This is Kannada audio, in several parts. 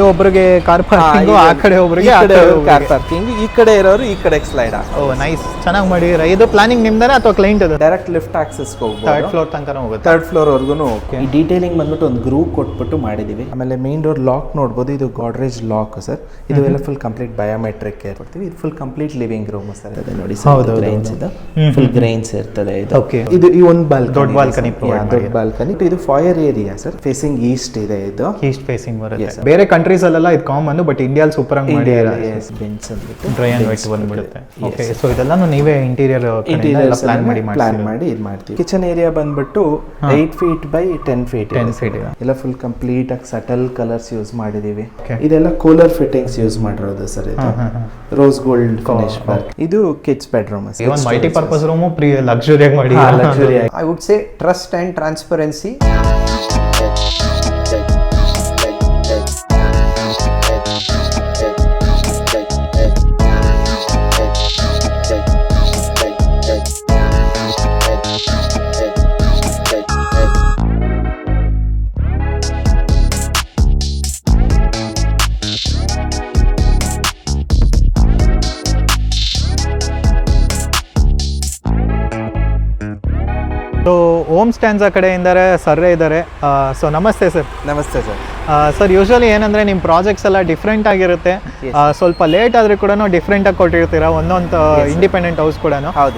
ಒಬ್ಬರಿಗೆ ಕಾರ್ ಪಾರ್ಕಿಂಗ್, ಆ ಕಡೆ ಒಬ್ಬರಿಗೆ ಕಾರ್ ಪಾರ್ಕಿಂಗ್, ಈ ಕಡೆ ಇರೋರು ಈ ಕಡೆ ಸ್ಲೈಡ್. ಓ ನೈಸ್, ಚೆನ್ನಾಗಿ ಮಾಡಿದ್ರೆ. ಇದು ಪ್ಲಾನಿಂಗ್ ನಿಮ್ದಾನೆ ಅಥವಾ ಕ್ಲೈಂಟ್ ಅದು? ಡೈರೆಕ್ಟ್ ಲಿಫ್ಟ್ ಆಕ್ಸೆಸ್ ಹೋಗ್ಬೋದು, ಥರ್ಡ್ ಫ್ಲೋರ್ ತನಕ ಹೋಗುತ್ತೆ. ಥರ್ಡ್ ಫ್ಲೋರ್ ವರ್ಗು. ಈ ಡೀಟೇಲಿಂಗ್ ಬಂದ್ಬಿಟ್ಟು ಒಂದು ಗ್ರೂಪ್ ಕೊಟ್ಬಿಟ್ಟು ಮಾಡಿದೀವಿ. ಆಮೇಲೆ ಮೇನ್ ಡೋರ್ ಲಾಕ್ ನೋಡ್ಬೋದು, ಇದು ಗಾಡ್ರೇಜ್ ಲಾಕ್ ಸರ್. ಇದು ಎಲ್ಲ ಫುಲ್ ಕಂಪ್ಲೀಟ್ ಬಯೋಮೆಟ್ರಿಕ್ ಕೊಡ್ತೀವಿ. ಇದು full complete living room sir. ಇದೆ ನೋಡಿ ಗ್ರೈನ್ಸ್, ಇದು ಫುಲ್ ಗ್ರೈನ್ಸ್ ಇರ್ತದೆ. ಇದು ಈ ಒಂದು ಬಾಲ್ಕನಿ, ದೊಡ್ಡ ಬಾಲ್ಕನಿ, ದೊಡ್ಡ ಬಾಲ್ಕನಿ. ಇದು fire area sir, facing east ಇದೆ. ಇದು ಈಸ್ಟ್ ಫೇಸಿಂಗ್ ಬರುತ್ತೆ. ಬೇರೆ ಕಂಟ್ರೀಸ್ ಅಲ್ಲೆಲ್ಲ ಇದು ಕಾಮನ್, ಬಟ್ ಇಂಡಿಯಾಲ್ ಸೂಪರ್ ಆಗಿ ಮಾಡಿದ್ದಾರೆ. ಡ್ರೈ ಅಂಡ್ ವೈಟ್ ಬಂದ್ಬಿಡುತ್ತೆ. ಓಕೆ, ಸೊ ಇದೆಲ್ಲಾನು ನೀವೇ ಇಂಟೀರಿಯರ್ ಪ್ಲಾನ್ ಮಾಡಿ ಇದು ಮಾಡ್ತೀವಿ. ಕಿಚನ್ ಏರಿಯಾ ಬಂದ್ಬಿಟ್ಟು 8 ಫೀಟ್ ಬೈ 10 ಫೀಟ್ ಎಲ್ಲ ಫುಲ್ ಕಂಪ್ಲೀಟ್ ಆಗಿ ಸಟಲ್ ಕಲರ್ಸ್ ಯೂಸ್ ಮಾಡಿದೀವಿ. ಇದೆಲ್ಲ ಕೂಲರ್ ಫಿಟ್ಟಿಂಗ್ಸ್ ಯೂಸ್ ಮಾಡಿರೋದು ಸರ್. ಇದು ರೋಸ್ ಗೋಲ್ಡ್ ಫಿನಿಶ್. ಇದು kids bedroom, multi purpose room, luxury ಆಗಿ ಮಾಡಿ. I would say trust and transparency. So ಓಮ್ ಸ್ಟ್ಯಾನ್ಸ್ ಕಡೆಯಿಂದಾರೆ ಸರ್ರೆ ಇದ್ದಾರೆ. ಸೊ ನಮಸ್ತೆ ಸರ್. ನಮಸ್ತೆ ಸರ್. ಸರ್ ಯೂಶಲಿ ಏನಂದರೆ ನಿಮ್ಮ ಪ್ರಾಜೆಕ್ಟ್ಸ್ ಎಲ್ಲ ಡಿಫ್ರೆಂಟ್ ಆಗಿರುತ್ತೆ. ಸ್ವಲ್ಪ ಲೇಟ್ ಆದರೂ ಕೂಡ ಡಿಫ್ರೆಂಟ್ ಆಗಿ ಕೊಟ್ಟಿರ್ತೀರಾ ಒಂದೊಂದು ಇಂಡಿಪೆಂಡೆಂಟ್ ಹೌಸ್ ಕೂಡ.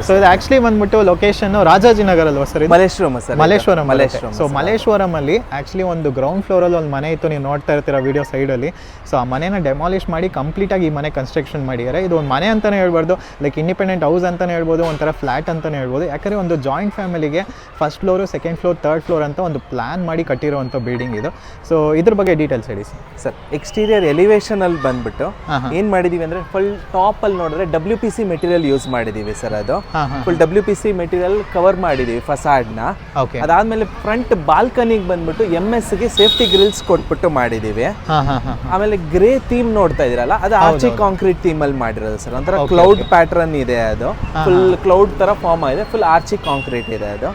ಸೊ ಇದು ಆ್ಯಕ್ಚುಲಿ ಬಂದ್ಬಿಟ್ಟು ಲೊಕೇಶನ್ ರಾಜಾಜಿನಗರ್ ಅಲ್ವಾ ಸರ್? ಮಲ್ಲೇಶ್ವರಂ. ಸೊ ಮಲ್ಲೇಶ್ವರಂ ಅಲ್ಲಿ ಆ್ಯಕ್ಚುಲಿ ಒಂದು ಗ್ರೌಂಡ್ ಫ್ಲೋರಲ್ಲಿ ಒಂದು ಮನೆ ಇತ್ತು, ನೀವು ನೋಡ್ತಾ ಇರ್ತೀರಾ ವಿಡಿಯೋ ಸೈಡಲ್ಲಿ. ಸೊ ಆ ಮನೆನ ಡೆಮಾಲಿಷ್ ಮಾಡಿ ಕಂಪ್ಲೀಟಾಗಿ ಈ ಮನೆ ಕನ್ಸ್ಟ್ರಕ್ಷನ್ ಮಾಡಿದ್ದಾರೆ. ಇದು ಒಂದು ಮನೆ ಅಂತಲೇ ಹೇಳ್ಬಾರ್ದು, ಲೈಕ್ ಇಂಡಿಪೆಂಡೆಂಟ್ ಹೌಸ್ ಅಂತಲೇ ಹೇಳ್ಬೋದು, ಒಂಥರ ಫ್ಲ್ಯಾಟ್ ಅಂತಲೇ ಹೇಳ್ಬೋದು. ಯಾಕಂದರೆ ಒಂದು ಜಾಯಿಂಟ್ ಫ್ಯಾಮಿಲಿಗೆ first floor, second floor, third floor ಅಂತ ಒಂದು ಪ್ಲಾನ್ ಮಾಡಿ ಕಟ್ಟಿರುವಂಥ ಬಿಲ್ಡಿಂಗ್ ಇದು. ಸೊ ಇದ್ರ ಬಗ್ಗೆ ಡೀಟೇಲ್ಸ್ ಹೇಳಿ ಸರ್. ಎಕ್ಸ್ಟೀರಿಯರ್ ಎಲಿವೇಶನ್ ಅಲ್ಲಿ ಬಂದ್ಬಿಟ್ಟು ಏನ್ ಮಾಡಿದೀವಿ ಅಂದ್ರೆ ಫುಲ್ ಟಾಪ್ ಅಲ್ಲಿ ನೋಡಿದ್ರೆ WPC ಮೆಟೀರಿಯಲ್ ಯೂಸ್ ಮಾಡಿದೀವಿ ಸರ್. ಅದು ಫುಲ್ WPC ಮೆಟೀರಿಯಲ್ ಕವರ್ ಮಾಡಿದೀವಿ ಫಸಾಡ್ ನ. ಅದಾದ್ಮೇಲೆ ಫ್ರಂಟ್ ಬಾಲ್ಕನಿಗೆ ಬಂದ್ಬಿಟ್ಟು MS ಗೆ ಸೇಫ್ಟಿ ಗ್ರಿಲ್ಸ್ ಕೊಟ್ಬಿಟ್ಟು ಮಾಡಿದೀವಿ. ಆಮೇಲೆ ಗ್ರೇ ಥೀಮ್ ನೋಡ್ತಾ ಇದೀರಲ್ಲ, ಅದು ಆರ್ಚಿ ಕಾಂಕ್ರೀಟ್ ಥೀಮ್ ಅಲ್ಲಿ ಮಾಡಿರೋದು ಸರ್. ಒಂಥರ ಕ್ಲೌಡ್ ಪ್ಯಾಟರ್ನ್ ಇದೆ, ಅದು ಫುಲ್ ಕ್ಲೌಡ್ ತರ ಫಾರ್ಮ್ ಆಗಿದೆ, ಫುಲ್ ಆರ್ಚಿ ಕಾಂಕ್ರೀಟ್ ಇದೆ ಅದು.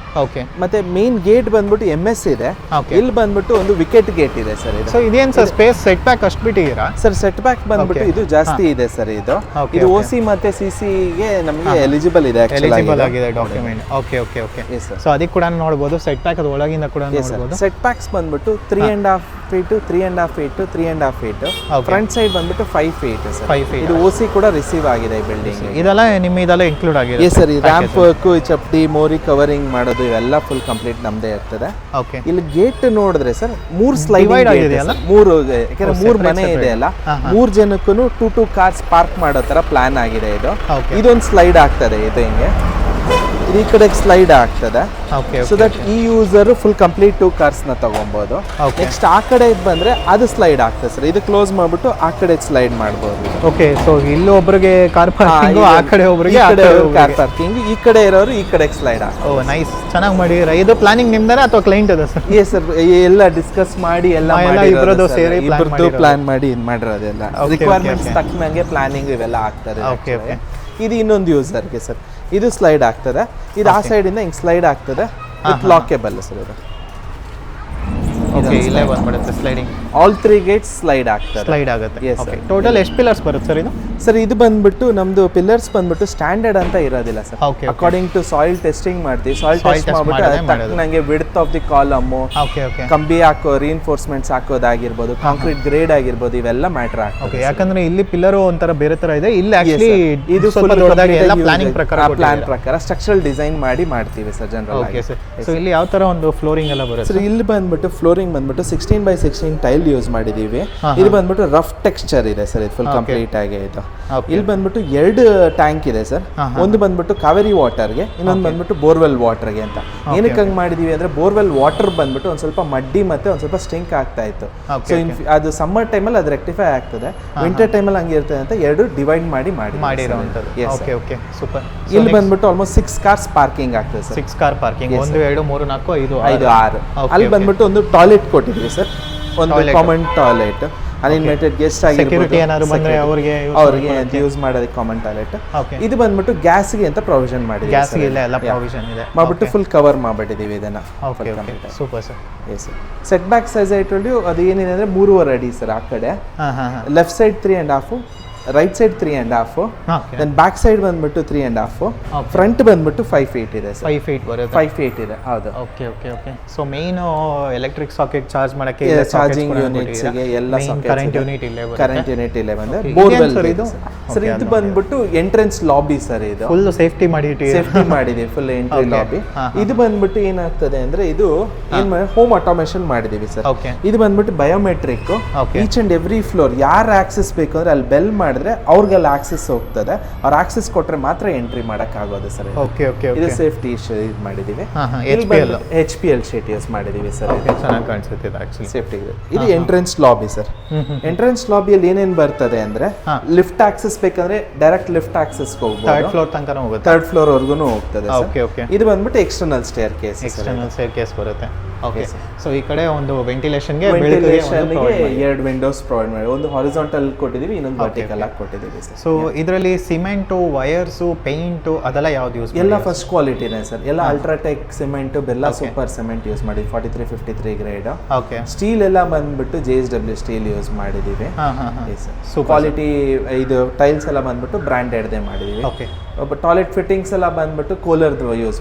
ಮತ್ತೆ ಮೇನ್ ಗೇಟ್ ಬಂದ್ಬಿಟ್ಟು MS ಇದೆ. ಇಲ್ಲಿ ಬಂದ್ಬಿಟ್ಟು ಒಂದು ವಿಕೆಟ್ ಗೇಟ್ ಇದೆ ಸರ್. ಸೊ ಇದೇನ್ ಸರ್ ಸ್ಪೇಸ್ ಸೆಟ್ ಬ್ಯಾಕ್ ಅಷ್ಟು ಬಿಟ್ಟಿದ್ದೀರಾ ಸರ್? ಸೆಟ್ ಬ್ಯಾಕ್ ಬಂದ್ಬಿಟ್ಟು ಇದು ಜಾಸ್ತಿ ಇದೆ ಸರ್. ಇದು OC ಮತ್ತೆ CC ಗೆ ನಮಗೆ ಎಲಿಜಿಬಲ್ ಇದೆ, ಆಗಿದೆ ಡಾಕ್ಯುಮೆಂಟ್. ಓಕೆ. ಸೊ ಅದಕ್ಕೆ ಕೂಡ ನೋಡಬಹುದು ಸೆಟ್ ಬ್ಯಾಕ್, ಅದು ಒಳಗಿಂದ ಕೂಡ ನೋಡಬಹುದು. ಸೆಟ್ ಬ್ಯಾಕ್ಸ್ ಬಂದ್ಬಿಟ್ಟು 3.5 feet, 3.5 feet, 3.5 feet. Front side ಬಂದ್ಬಿಟ್ಟು 5 ಫೀಟ್ ಸರ್. ಇದು OC ಕೂಡ ರಿಸೀವ್ ಆಗಿದೆ ಈ ಬಿಲ್ಡಿಂಗ್. ಇದೆಲ್ಲ ಇದೆಲ್ಲ ಇನ್ಕ್ಲೂಡ್ ಆಗಿದೆ ಸರ್. ಈ ರ್ಯಾಂಪ್ ವರ್ಕ್, ಚಪ್ಡಿ, ಮೋರಿ ಕವರಿಂಗ್ ಮಾಡೋದು ಇವೆಲ್ಲ ಫುಲ್ ಕಂಪ್ಲೀಟ್ ನಮ್ದೇ ಇರ್ತದೆ. ಇಲ್ಲಿ ಗೇಟ್ ನೋಡಿದ್ರೆ ಸರ್ 3 ಸ್ಲೈಡ್ ಇದೆ, 3 ಯಾಕಂದ್ರೆ 3 ಮನೆ ಇದೆ ಅಲ್ಲ, 3 ಜನಕ್ಕೂ 2 ಕಾರ್ಸ್ ಪಾರ್ಕ್ ಮಾಡೋ ತರ ಪ್ಲಾನ್ ಆಗಿದೆ. ಇದೊಂದು ಸ್ಲೈಡ್ ಆಗ್ತದೆ, ಇದು ಹಿಂಗೆ ಈ ಕಡೆ ಸ್ಲೈಡ್ ಆಗ್ತದೆ. ಸೊ ದಟ್ ಈ ಯೂಸರ್ ಫುಲ್ ಕಂಪ್ಲೀಟ್ 2 ಕಾರ್ಸ್ ನ ತಗೊಬಹುದು. ನೆಕ್ಸ್ಟ್ ಆ ಕಡೆ ಬಂದ್ರೆ ಅದು ಸ್ಲೈಡ್ ಆಗ್ತದೆ ಸರ್. ಇದು ಕ್ಲೋಸ್ ಮಾಡ್ಬಿಟ್ಟು ಆ ಕಡೆ ಸ್ಲೈಡ್ ಮಾಡಬಹುದು. ಓಕೆ, ಸೊ ಇಲ್ಲಿ ಒಬ್ಬರಿಗೆ ಕಾರ್ ಪಾರ್ಕಿಂಗ್, ಆ ಕಡೆ ಒಬ್ಬರಿಗೆ ಕಾರ್ ಪಾರ್ಕಿಂಗ್, ಈ ಕಡೆ ಇರೋರು ಈ ಕಡೆ ಸ್ಲೈಡ್ ಆಗ್ತದೆ. ಓ ನೈಸ್, ಚೆನ್ನಾಗಿ ಮಾಡಿದ್ರೆ. ಇದು ಪ್ಲಾನಿಂಗ್ ನಿಮ್ದಾನೆ ಅಥವಾ ಕ್ಲೈಂಟ್ ಅದ ಸರ್? ಸರ್, ಎಲ್ಲ ಡಿಸ್ಕಸ್ ಮಾಡಿ ಎಲ್ಲ ಇಬ್ರದ್ದು ಸೇರಿ ಪ್ಲಾನ್ ಮಾಡಿ ಇದು ಮಾಡಿರೋದೆಲ್ಲ. ರಿಕ್ವೈರ್ಮೆಂಟ್ಸ್ ತಕ್ಕಂಗೆ ಪ್ಲಾನಿಂಗ್ ಇವೆಲ್ಲ ಆಗ್ತದೆ. ಇದು ಇನ್ನೊಂದು ಯೂಸರ್ಗೆ ಸರ್. ಇದು ಸ್ಲೈಡ್ ಆಗ್ತದೆ, ಇದು ಆ ಸೈಡ್ ಇಂದ ಹಿಂಗ್ ಸ್ಲೈಡ್ ಆಗ್ತದೆ, ವಿತ್ ಲಾಕೇಬಲ್ ಸರ್. ಇದು ಇಲ್ಲೇ ಬಂದ್ಬಿಡುತ್ತೆ ಸ್ಲೈಡಿಂಗ್. ಆಲ್ 3 ಗೇಟ್ಸ್ ಸ್ಲೈಡ್ ಆಗುತ್ತೆ. ಟೋಟಲ್ ಎಷ್ಟು ಪಿಲ್ಲರ್ಸ್ ಬರುತ್ತೆ ಸರ್ ಇದು? ಸರ್ ಇದು ಬಂದ್ಬಿಟ್ಟು ನಮ್ದು ಪಿಲ್ಲರ್ಸ್ ಬಂದ್ಬಿಟ್ಟು ಸ್ಟ್ಯಾಂಡರ್ಡ್ ಅಂತ ಇರೋದಿಲ್ಲ sir. According to soil testing ಮಾಡ್ತೀವಿ. ಸಾಯಿಲ್ ಟೆಸ್ಟ್ ಮಾಡ್ಬಿಟ್ಟು ನಂಗೆ ವಿಡ್ತ್ ಆಫ್ ದಿ ಕಾಲಮ್, ಕಂಬಿ ಹಾಕೋ ರೀಇನ್ಫೋರ್ಸ್ಮೆಂಟ್ಸ್ ಹಾಕೋದಾಗಿರ್ಬೋದು, ಕಾಂಕ್ರೀಟ್ ಗ್ರೇಡ್ ಆಗಿರ್ಬೋದು, ಇವೆಲ್ಲ ಮ್ಯಾಟರ್ ಆಗ್ತದೆ. ಯಾಕಂದ್ರೆ ಇಲ್ಲಿ ಪಿಲ್ಲರ್ ಒಂಥರ ಬೇರೆ ತರ ಇದೆ, ಇಲ್ಲಿ ಆಕ್ಚುಲಿ ಇದು ಸ್ವಲ್ಪ ದೊಡ್ಡದಾಗಿ ಎಲ್ಲ ಪ್ಲಾನಿಂಗ್ ಪ್ರಕಾರ ಸ್ಟ್ರಕ್ಚರಲ್ ಡಿಸೈನ್ ಮಾಡಿ ಮಾಡ್ತೀವಿ ಸರ್ ಜನರಲ್ ಆಗಿ. ಸೊ ಇಲ್ಲಿ ಯಾವ ತರ ಒಂದು ಫ್ಲೋರಿಂಗ್ ಎಲ್ಲ ಬರುತ್ತೆ ಸರ್? ಇಲ್ಲಿ ಬಂದ್ಬಿಟ್ಟು ಫ್ಲೋರಿಂಗ್ ಬಂದ್ಬಿಟ್ಟು 16x16 ಟೈಲ್ ಯೂಸ್ ಮಾಡಿದೀವಿ. ಇದು ಬಂದ್ಬಿಟ್ಟು ರಫ್ ಟೆಕ್ಸ್ಚರ್ ಇದೆ ಸರ್. ಇದು ಫುಲ್ ಕಂಪ್ಲೀಟ್ ಆಗಿ ಇದು. ಇಲ್ಲಿ ಬಂದ್ಬಿಟ್ಟು 2 ಟ್ಯಾಂಕ್ ಇದೆ ಸರ್. ಒಂದು ಬಂದ್ಬಿಟ್ಟು ಕಾವೇರಿ ವಾಟರ್ಗೆ, ಇನ್ನೊಂದು ಬಂದ್ಬಿಟ್ಟು ಬೋರ್ವೆಲ್ ವಾಟರ್ಗೆ ಅಂತ. ಏನಕ್ಕೆ ಹಂಗ್ ಮಾಡಿದೀವಿ ಅಂದ್ರೆ ಬೋರ್ವೆಲ್ ವಾಟರ್ ಬಂದ್ಬಿಟ್ಟು ಒಂದ್ ಸ್ವಲ್ಪ ಮಡ್ಡಿ ಮತ್ತೆ ಒಂದ್ ಸ್ವಲ್ಪ ಸ್ಟಿಂಕ್ ಆಗ್ತಾ ಇತ್ತು. ಸೊ ಅದು ಸಮ್ಮರ್ ಟೈಮಲ್ಲಿ ಅದು ರೆಕ್ಟಿಫೈ ಆಗ್ತದೆ, ವಿಂಟರ್ ಟೈಮಲ್ಲಿ ಹಂಗೆ ಇರ್ತದೆ ಅಂತ 2 ಡಿವೈಡ್ ಮಾಡಿರೋಂಥದ್ದು. ಇಲ್ಲಿ ಬಂದ್ಬಿಟ್ಟು ಆಲ್ಮೋಸ್ಟ್ 6 ಕಾರ್ಸ್ ಪಾರ್ಕಿಂಗ್ ಆಗ್ತದೆ ಸರ್. 6 car parking, 1 2 3 4 5 6. ಅಲ್ಲಿ ಬಂದ್ಬಿಟ್ಟು ಒಂದು ಟಾಯ್ಲೆಟ್ ಕೊಟ್ಟಿದ್ವಿ ಸರ್, ಒಂದು common toilet. Uninvited guest security ಏನಾದ್ರು ಬಂದ್ರೆ ಅವ್ರಿಗೆ ಯೂಸ್ ಮಾಡೋದಕ್ಕೆ ಕಾಮನ್ ಟಾಯ್ಲೆಟ್. ಓಕೆ, ಇದು ಬಂದ್ಬಿಟ್ಟು ಗ್ಯಾಸ್ಗೆ ಅಂತ ಪ್ರೊವಿಷನ್ ಮಾಡಿದ್ದೀವಿ. ಗ್ಯಾಸ್ಗೆ ಇಲ್ಲ ಎಲ್ಲ ಪ್ರೊವಿಷನ್ ಇದೆ ಮಾಡ್ಬಿಟ್ಟು ಫುಲ್ ಕವರ್ ಮಾಡಿಬಿಟ್ಟಿದ್ದೀವಿ ಇದನ್ನ. Okay okay, super sir. Yes sir. Set back size I told you ಅದು ಏನಿದೆ ಅಂದರೆ 3.5 ಅಡಿ ಸರ್. ಆ ಕಡೆ left side 3.5, right side 3.5, then back side ಬಂದ್ಬಿಟ್ಟು 3.5, ಫ್ರಂಟ್ ಬಂದ್ಬಿಟ್ಟು 5 feet ಇದೆ ಸರ್. 5 feet ಬರುತ್ತೆ. 5 feet ಇದೆ, ಹೌದು. Okay okay okay. So main electric socket charge ಮಾಡಕ್ಕೆ ಚಾರ್ಜಿಂಗ್ ಯೂನಿಟ್ಸ್ ಗೆ ಎಲ್ಲ ಕರೆಂಟ್ ಯೂನಿಟ್ ಇಲ್ಲೇ ಬರುತ್ತೆ. ಕರೆಂಟ್ ಯೂನಿಟ್ ಇಲ್ಲೇ ಬಂದ್ರೆ ಬೋರ್ವೆಲ್ ಸರ್. ಇದು ಸರ್ ಇದು ಬಂದ್ಬಿಟ್ಟು ಎಂಟ್ರೆನ್ಸ್ ಲಾಬಿ ಸರ್. ಇದು ಫುಲ್ ಸೇಫ್ಟಿ ಮಾಡಿದೀವಿ, ಫುಲ್ ಎಂಟ್ರಿ ಲಾಬಿ. ಇದು ಬಂದ್ಬಿಟ್ಟು ಏನಾಗ್ತದೆ ಅಂದ್ರೆ ಇದು ಹೋಮ್ ಆಟೋಮೇಷನ್ ಮಾಡಿದೀವಿ ಸರ್. ಇದು ಬಂದ್ಬಿಟ್ಟು biometric. Each and every floor ಯಾರು ಆಕ್ಸೆಸ್ ಬೇಕು ಅಂದ್ರೆ ಅಲ್ಲಿ ಬೆಲ್ ಮಾಡಿದ್ರೆ ಅವ್ರಿಗೆಲ್ಲ ಆಕ್ಸೆಸ್ ಹೋಗ್ತದೆ. ಅವ್ರ ಆಕ್ಸೆಸ್ ಕೊಟ್ರೆ ಮಾತ್ರ ಎಂಟ್ರಿ ಮಾಡಕ್ ಆಗೋದು ಸರ್. Okay okay. ಇದು ಸೇಫ್ಟಿ ಇಶ್ಯೂ ಇದು ಮಾಡಿದೀವಿ. HPL ಶೀಟ್ ಯೂಸ್ ಮಾಡಿದೀವಿ ಸರ್. ಚೆನ್ನಾಗಿ ಕಾಣಿಸುತ್ತೆ ಇದು ಆಕ್ಚುಲಿ ಸೇಫ್ಟಿ. ಇದು ಎಂಟ್ರೆನ್ಸ್ ಲಾಬಿ ಸರ್. ಎಂಟ್ರೆನ್ಸ್ ಲಾಬಿಯಲ್ಲಿ ಏನೇನ್ ಬರ್ತದೆ ಅಂದ್ರೆ ಲಿಫ್ಟ್ ಆಕ್ಸೆಸ್ ಬೇಕಂದ್ರೆ ಡೈರೆಕ್ಟ್ ಲಿಫ್ಟ್ ಆಕ್ಸೆಸ್ ಹೋಗ್ಬೋದು. 3rd ಫ್ಲೋರ್ ತನಕ ಹೋಗುತ್ತೆ. 3rd ಫ್ಲೋರ್ ವರ್ಗು ಹೋಗ್ತದೆ. Okay okay. ಇದು ಬಂದ್ಬಿಟ್ಟು ಎಕ್ಸ್ಟರ್ನಲ್ ಸ್ಟೇರ್ ಕೇಸ್ ಬರುತ್ತೆ. ಓಕೆ, ಸೊ ಈ ಕಡೆ ಒಂದು ವೆಂಟಿಲೇಷನ್ಗೆ 2 ವಿಂಡೋಸ್ ಪ್ರೊವೈಡ್ ಮಾಡಿ, ಒಂದು ಹಾರಿಜಾಂಟಲ್ ಕೊಟ್ಟಿದ್ದೀವಿ, ಇನ್ನೊಂದು ವರ್ಟಿಕಲ್ ಆಗಿ ಕೊಟ್ಟಿದ್ದೀವಿ ಸರ್. ಸೊ ಇದರಲ್ಲಿ ಸಿಮೆಂಟು, ವೈರ್ಸು, ಪೇಂಟು ಅದೆಲ್ಲ ಯಾವ್ದು ಯೂಸ್? ಎಲ್ಲ ಫಸ್ಟ್ ಕ್ವಾಲಿಟಿನೇ ಸರ್. ಎಲ್ಲ ಅಲ್ಟ್ರಾಟೆಕ್ ಸಿಮೆಂಟ್, ಬೆಲ್ಲ ಸೂಪರ್ ಸಿಮೆಂಟ್ ಯೂಸ್ ಮಾಡಿ 4353 ಗ್ರೇಡ್. ಓಕೆ. ಸ್ಟೀಲ್ ಎಲ್ಲ ಬಂದ್ಬಿಟ್ಟು JSW ಸ್ಟೀಲ್ ಯೂಸ್ ಮಾಡಿದ್ದೀವಿ. ಕ್ವಾಲಿಟಿ. ಇದು ಟೈಲ್ಸ್ ಎಲ್ಲ ಬಂದ್ಬಿಟ್ಟು ಬ್ರಾಂಡೆಡ್ದೇ ಮಾಡಿದ್ದೀವಿ. ಓಕೆ. ಟಾಯ್ಲೆಟ್ ಫಿಟ್ಟಿಂಗ್ಸ್ ಎಲ್ಲ ಬಂದ್ಬಿಟ್ಟು ಕೋಲರ್ದು ಯೂಸ್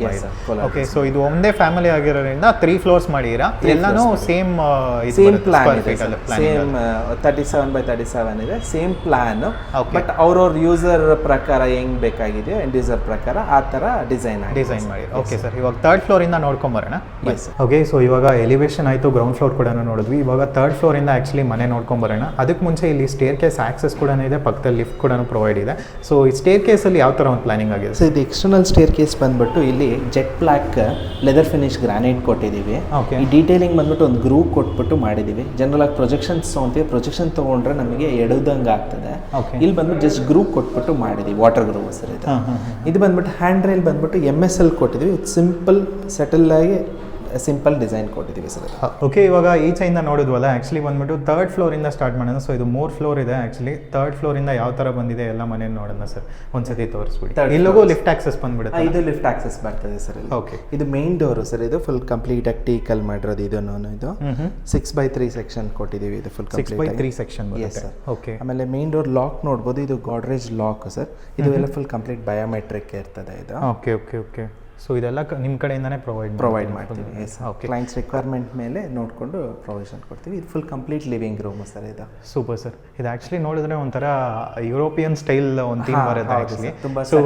ಮಾಡಿ. ಓಕೆ, ಸೊ ಇದು ಒಂದೇ ಫ್ಯಾಮಿಲಿ ಆಗಿರೋದ್ರಿಂದ 3 ಫ್ಲೋರ್ಸ್ ಮಾಡಿರಾ? ಎಲ್ಲಾನು ಸೇಮ್ ಪ್ಲಾನ್ ಇದೆ. ಸೇಮ್ 37x37 ಇದೆ, ಸೇಮ್ ಪ್ಲಾನ್. ಬಟ್ ಅವ್ರವ್ರ ಯೂಸರ್ ಪ್ರಕಾರ ಹೆಂಗ್ ಬೇಕಾಗಿದೆ ಎಂಡ್ ಯೂಸರ್ ಪ್ರಕಾರ ಆ ತರ ಡಿಸೈನ್ ಮಾಡಿ. ಓಕೆ ಸರ್, ಇವಾಗ 3rd ಫ್ಲೋರ್ ಇಂದ ನೋಡ್ಕೊಂಡ್ ಬರೋಣ. ಓಕೆ, ಸೊ ಇವಾಗ ಎಲಿವೇಶನ್ ಆಯ್ತು, ಗ್ರೌಂಡ್ ಫ್ಲೋರ್ ಕೂಡ ನೋಡಿದ್ವಿ. ಇವಾಗ 3rd ಫ್ಲೋರ್ ಇಂದ ಆಕ್ಚುಲಿ ಮನೆ ನೋಡ್ಕೊಂಡ್ ಬರೋಣ. ಅದಕ್ಕೆ ಮುಂಚೆ ಇಲ್ಲಿ ಸ್ಟೇರ್ ಕೇಸ್ ಆಕ್ಸೆಸ್ ಕೂಡ ಇದೆ, ಪಕ್ಕದಲ್ಲಿ ಲಿಫ್ಟ್ ಕೂಡ ಪ್ರೊವೈಡ್ ಇದೆ. ಸೊ ಈ ಸ್ಟೇರ್ ಕೇಸ್ ಅಲ್ಲಿ ಯಾವ ತರ ಒಂದು ಪ್ಲಾನಿಂಗ್ ಆಗಿದೆ? ಸೊ ಇದು ಎಕ್ಸ್ಟರ್ನಲ್ ಸ್ಟೇರ್ ಕೇಸ್ ಬಂದ್ಬಿಟ್ಟು ಇಲ್ಲಿ jet black leather finish granite ಕೊಟ್ಟಿದ್ದೀವಿ. ಈ ಡೀಟೇಲಿಂಗ್ ಬಂದ್ಬಿಟ್ಟು ಒಂದು ಗ್ರೂವ್ ಕೊಟ್ಬಿಟ್ಟು ಮಾಡಿದ್ದೀವಿ. ಜನರಲ್ ಆಗಿ ಪ್ರೊಜೆಕ್ಷನ್ಸ್ ತೊಗೊಂತೀವಿ, ಪ್ರೊಜೆಕ್ಷನ್ ತೊಗೊಂಡ್ರೆ ನಮಗೆ ಎಡದಂಗೆ ಆಗ್ತದೆ. ಇಲ್ಲಿ ಬಂದ್ಬಿಟ್ಟು ಜಸ್ಟ್ ಗ್ರೂವ್ ಕೊಟ್ಬಿಟ್ಟು ಮಾಡಿದ್ದೀವಿ, ವಾಟರ್ ಗ್ರೂವ್ ಸರ್ ಇದು. ಇದು ಬಂದ್ಬಿಟ್ಟು ಹ್ಯಾಂಡ್ ರೈಲ್ ಬಂದ್ಬಿಟ್ಟು MSL ಕೊಟ್ಟಿದ್ದೀವಿ. ಸಿಂಪಲ್ ಸೆಟಲ್ ಆಗಿ ಸಿಂಪಲ್ ಡಿಸೈನ್ ಕೊಟ್ಟಿದ್ದೀವಿ ಸರ್. ಓಕೆ, ಇವಾಗ ಈಚೆಯಿಂದ ನೋಡಿದ್ವಲ್ಲ, ಆ್ಯಕ್ಚುಲಿ ಬಂದ್ಬಿಟ್ಟು 3rd ಫ್ಲೋರಿಂದ ಸ್ಟಾರ್ಟ್ ಮಾಡೋಣ. ಸೊ ಇದು 3 ಫ್ಲೋರ್ ಇದೆ. ಆ್ಯಕ್ಚುಲಿ 3rd ಫ್ಲೋರಿಂದ ಯಾವ ಥರ ಬಂದಿದೆ ಎಲ್ಲ ಮನೆ ನೋಡೋಣ ಸರ್. ಒಂದ್ಸತಿ ತೋರಿಸ್ಬಿಡಿ. ಇಲ್ಲಿಗೂ ಲಿಫ್ಟ್ ಆಕ್ಸೆಸ್ ಬಂದ್ಬಿಡುತ್ತೆ. ಇದು ಲಿಫ್ಟ್ ಆಕ್ಸೆಸ್ ಬರ್ತದೆ ಸರ್. ಓಕೆ. ಇದು ಮೇನ್ ಡೋರು ಸರ್. ಇದು ಫುಲ್ ಕಂಪ್ಲೀಟ್ ಆಗಿ ಟೀಕಲ್ ಮಾಡಿರೋದು. ಇದು 6x3 ಸೆಕ್ಷನ್ ಕೊಟ್ಟಿದ್ದೀವಿ. ಇದು full 6x3 section sir. Okay. ಆಮೇಲೆ ಮೇನ್ ಡೋರ್ ಲಾಕ್ ನೋಡ್ಬೋದು. ಇದು ಗಾಡ್ರೇಜ್ ಲಾಕ್ ಸರ್. ಇದು ಎಲ್ಲ ಫುಲ್ ಕಂಪ್ಲೀಟ್ ಬಯೋಮೆಟ್ರಿಕ್ ಇರ್ತದೆ ಇದು. Okay okay okay. ಸೊ ಇದೆಲ್ಲ ನಿಮ್ಮ ಕಡೆಯಿಂದನೇ ಪ್ರೊವೈಡ್ ಮಾಡ್ತೀವಿ. ಓಕೆ. ಕ್ಲೈಂಟ್ಸ್ ರಿಕ್ವೈರ್ಮೆಂಟ್ ಮೇಲೆ ನೋಡಿಕೊಂಡು ಪ್ರೊವಿಷನ್ ಕೊಡ್ತೀವಿ. ಇದು full complete living room sir ಇದು. Super sir. ಇದು ಆ್ಯಕ್ಚುಲಿ ನೋಡಿದ್ರೆ ಒಂಥರ ಯುರೋಪಿಯನ್ ಸ್ಟೈಲ್ ಒಂದು ಥೀಮ್ ಬರುತ್ತೆ ಆ್ಯಕ್ಚುಲಿ. ಸೊ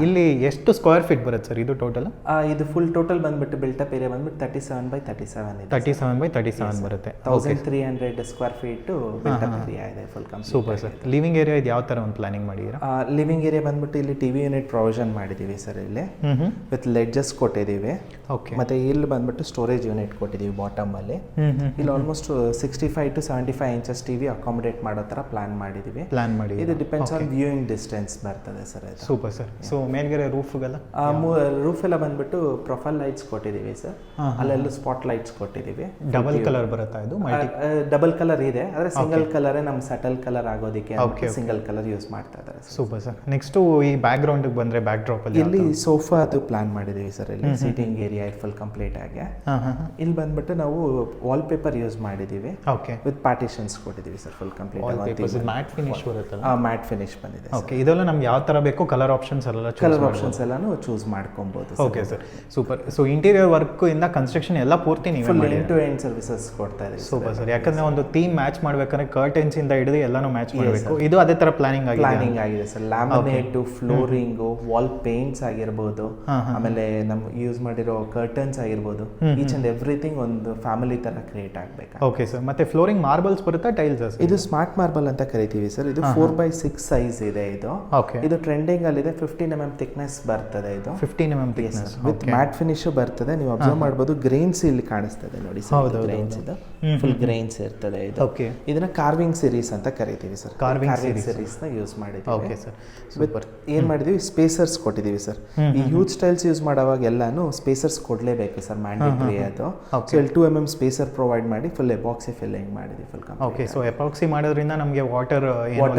ಇಲ್ಲಿ ಎಷ್ಟು ಸ್ಕ್ವೇರ್ ಫೀಟ್ ಬರುತ್ತೆ ಸರ್ ಇದು ಟೋಟಲ್? ಇದು ಫುಲ್ ಟೋಟಲ್ ಬಂದ್ಬಿಟ್ಟು ಬಿಲ್ಟಪ್ ಏರಿಯಾ ಬಂದ್ಬಿಟ್ಟು 37x37 ಇದೆ. 37x37 ಬರುತ್ತೆ. 1300 ಸ್ಕ್ವೇರ್ ಫೀಟ್ ಬಿಲ್ಟಪ್ ಏರಿಯಾ ಇದೆ full complete. Super sir. Living area ಇದು ಯಾವ ಥರ ಒಂದು ಪ್ಲಾನಿಂಗ್ ಮಾಡಿದ್ದೀರಾ? ಲಿವಿಂಗ್ ಏರಿಯಾ ಬಂದ್ಬಿಟ್ಟು ಇಲ್ಲಿ ಟಿವಿ ಯೂನಿಟ್ ಪ್ರೊವಿಷನ್ ಮಾಡಿದ್ದೀವಿ ಸರ್. ಇಲ್ಲಿ ವಿತ್ ಲೆಡ್ಜಸ್ ಕೊಟ್ಟಿದ್ದೀವಿ. ಓಕೆ. ಮತ್ತೆ ಇಲ್ಲಿ ಬಂದ್ಬಿಟ್ಟು ಸ್ಟೋರೇಜ್ ಯೂನಿಟ್ ಕೊಟ್ಟಿದ್ದೀವಿ ಬಾಟಮ್ ಅಲ್ಲಿ. ಇಲ್ಲಿ almost 65 to 75 inches TV accommodate ಮಾಡೋ ತರ ಪ್ಲಾನ್ ಮಾಡಿದ್ದೀವಿ. ಇದು ಡಿಪೆಂಡ್ಸ್ ಆನ್ ವ್ಯೂಯಿಂಗ್ ಡಿಸ್ಟೆನ್ಸ್ ಬರ್ತದೆ ಸರ್. Super sir. ಸೊ ಮೇಲ್ಗಡೆ ರೂಫ್ಗೆಲ್ಲ ರೂಫ್ ಎಲ್ಲ ಬಂದ್ಬಿಟ್ಟು ಪ್ರೊಫೈಲ್ ಲೈಟ್ಸ್ ಕೊಟ್ಟಿದ್ದೀವಿ ಸರ್. ಅಲ್ಲೆಲ್ಲ ಸ್ಪಾಟ್ ಲೈಟ್ಸ್ ಕೊಟ್ಟಿದ್ದೀವಿ. ಡಬಲ್ ಕಲರ್ ಬರುತ್ತಾ ಇದು? ಡಬಲ್ ಕಲರ್ ಇದೆ, ಆದರೆ ಸಿಂಗಲ್ ಕಲರ್ ನಮ್ಮ ಸಟಲ್ ಕಲರ್ ಆಗೋದಕ್ಕೆ ಸಿಂಗಲ್ ಕಲರ್ ಯೂಸ್ ಮಾಡ್ತಾ ಇದ್ದಾರೆ. Super sir. ನೆಕ್ಸ್ಟ್ ಈ ಬ್ಯಾಕ್ ಗ್ರೌಂಡ್ ಬಂದ್ರೆ ಬ್ಯಾಕ್ ಡ್ರಾಪ್ ಅಲ್ಲಿ ಇಲ್ಲಿ ಸೋಫಾ ಅದು ಪ್ಲಾನ್ ಮಾಡಿದ್ದೀವಿ ಸರ್. ಇಲ್ಲಿ ಸೀಟಿಂಗ್ ಏರಿಯಾ ಫುಲ್ ಕಂಪ್ಲೀಟ್ ಆಗಿ. ಇಲ್ಲಿ ಬಂದ್ಬಿಟ್ಟು ನಾವು ವಾಲ್ ಪೇಪರ್ ಯೂಸ್ ಮಾಡಿದ್ದೀವಿ. ಓಕೆ. ವಿತ್ ಪಾರ್ಟಿಷನ್ಸ್ ಕೊಟ್ಟಿದ್ದೀವಿ sir. Full complete mat finish ಬರುತ್ತಲ್ಲ? ಮ್ಯಾಟ್ ಫಿನಿಶ್ ಬಂದಿದೆ. ಓಕೆ. ಇದೆಲ್ಲ ನಮ್ಗೆ ಯಾವ ತರ ಬೇಕು ಕಲರ್ ಆಪ್ಷನ್ಸ್ ಎಲ್ಲಾನು ಚೂಸ್ ಮಾಡ್ಕೊಬಹುದು. Okay sir, super. So interior work ಇಂದ ಕನ್ಸ್ಟ್ರಕ್ಷನ್ ಎಲ್ಲ ಪೂರ್ತಿ ನೀವು ಎಂಡ್ ಟು ಎಂಡ್ ಸರ್ವಿಸಸ್ ಕೊಡ್ತಾ ಇದ್ದೀವಿ. Super sir. ಯಾಕಂದ್ರೆ ಒಂದು ಥೀಮ್ ಮ್ಯಾಚ್ ಮಾಡ್ಬೇಕಾದ್ರೆ ಕರ್ಟನ್ಸ್ ಇಂದ ಹಿಡಿದು ಎಲ್ಲಾನು ಮ್ಯಾಚ್ ಮಾಡಬೇಕು. ಇದು ಅದೇ ತರ ಪ್ಲಾನಿಂಗ್ ಆಗಿದೆ sir. Laminate, flooring, wall paints ಆಗಿರಬಹುದು, ಆಮೇಲೆ ನಮ್ ಯೂಸ್ ಮಾಡಿರೋ ಕರ್ಟನ್ಸ್ ಆಗಿರ್ಬೋದು, ಈಚ್ ಅಂಡ್ ಎವ್ರಿಥಿಂಗ್ ಒಂದು ಫ್ಯಾಮಿಲಿ ತರ ಕ್ರಿಯೇಟ್ ಆಗಬೇಕು. Okay sir. ಮತ್ತೆ ಫ್ಲೋರಿಂಗ್ ಮಾರ್ಬಲ್ಸ್ ಬರುತ್ತಾ ಟೈಲ್ಸ್? ಇದು ಸ್ಮಾರ್ಟ್ ಮಾರ್ಬಲ್ ಅಂತ ಕರಿತೀವಿ ಸರ್. ಇದು 4x6 ಸೈಜ್ ಇದೆ ಇದು. ಇದು ಟ್ರೆಂಡಿಂಗ್ ಅಲ್ಲಿ ಇದೆ. 15 mm ಥಿಕ್ನೆಸ್ ಬರ್ತದೆ ಇದು. 15 mm thickness with mat finish ಬರ್ತದೆ. ನೀವು ಅಬ್ಸರ್ವ್ ಮಾಡಬಹುದು, ಗ್ರೈನ್ಸ್ ಇಲ್ಲಿ ಕಾಣಿಸ್ತದೆ ನೋಡಿ ಸರ್. ಗ್ರೈನ್ಸ್ ಇದು ಫುಲ್ ಗ್ರೈನ್ಸ್ ಇರ್ತದೆ ಇದು. ಓಕೆ. ಇದನ್ನ ಕಾರ್ವಿಂಗ್ ಸೀರೀಸ್ ಅಂತ ಕರಿತೀವಿ ಸರ್. ಕಾರ್ವಿಂಗ್ ಸೀರೀಸ್ ನ ಯೂಸ್ ಮಾಡಿದ್ದೀವಿ. Okay sir. ಸೂಪರ್. ಏನ್ ಮಾಡಿದೀವಿ, ಸ್ಪೇಸರ್ಸ್ ಕೊಟ್ಟಿದ್ದೀವಿ ಸರ್. ಈ ಹ್ಯೂಜ್ ಟೈಲ್ಸ್ ಯೂಸ್ ಮಾಡೋವಾಗ ಎಲ್ಲಾನು ಸ್ಪೇಸರ್ಸ್ ಕೊಡಲೇಬೇಕು ಸರ್, ಮ್ಯಾಂಡೇಟರಿ ಅದು. ಸೊ ಇಲ್ಲಿ 2 mm ಸ್ಪೇಸರ್ ಪ್ರೊವೈಡ್ ಮಾಡಿ ಫುಲ್ ಎಪಾಕ್ಸಿ ಫಿಲ್ಲಿಂಗ್ ಮಾಡಿದ್ವಿ full complete. Okay, so epoxy ಮಾಡೋದ್ರಿಂದ ನಮಗೆ ವಾಟರ್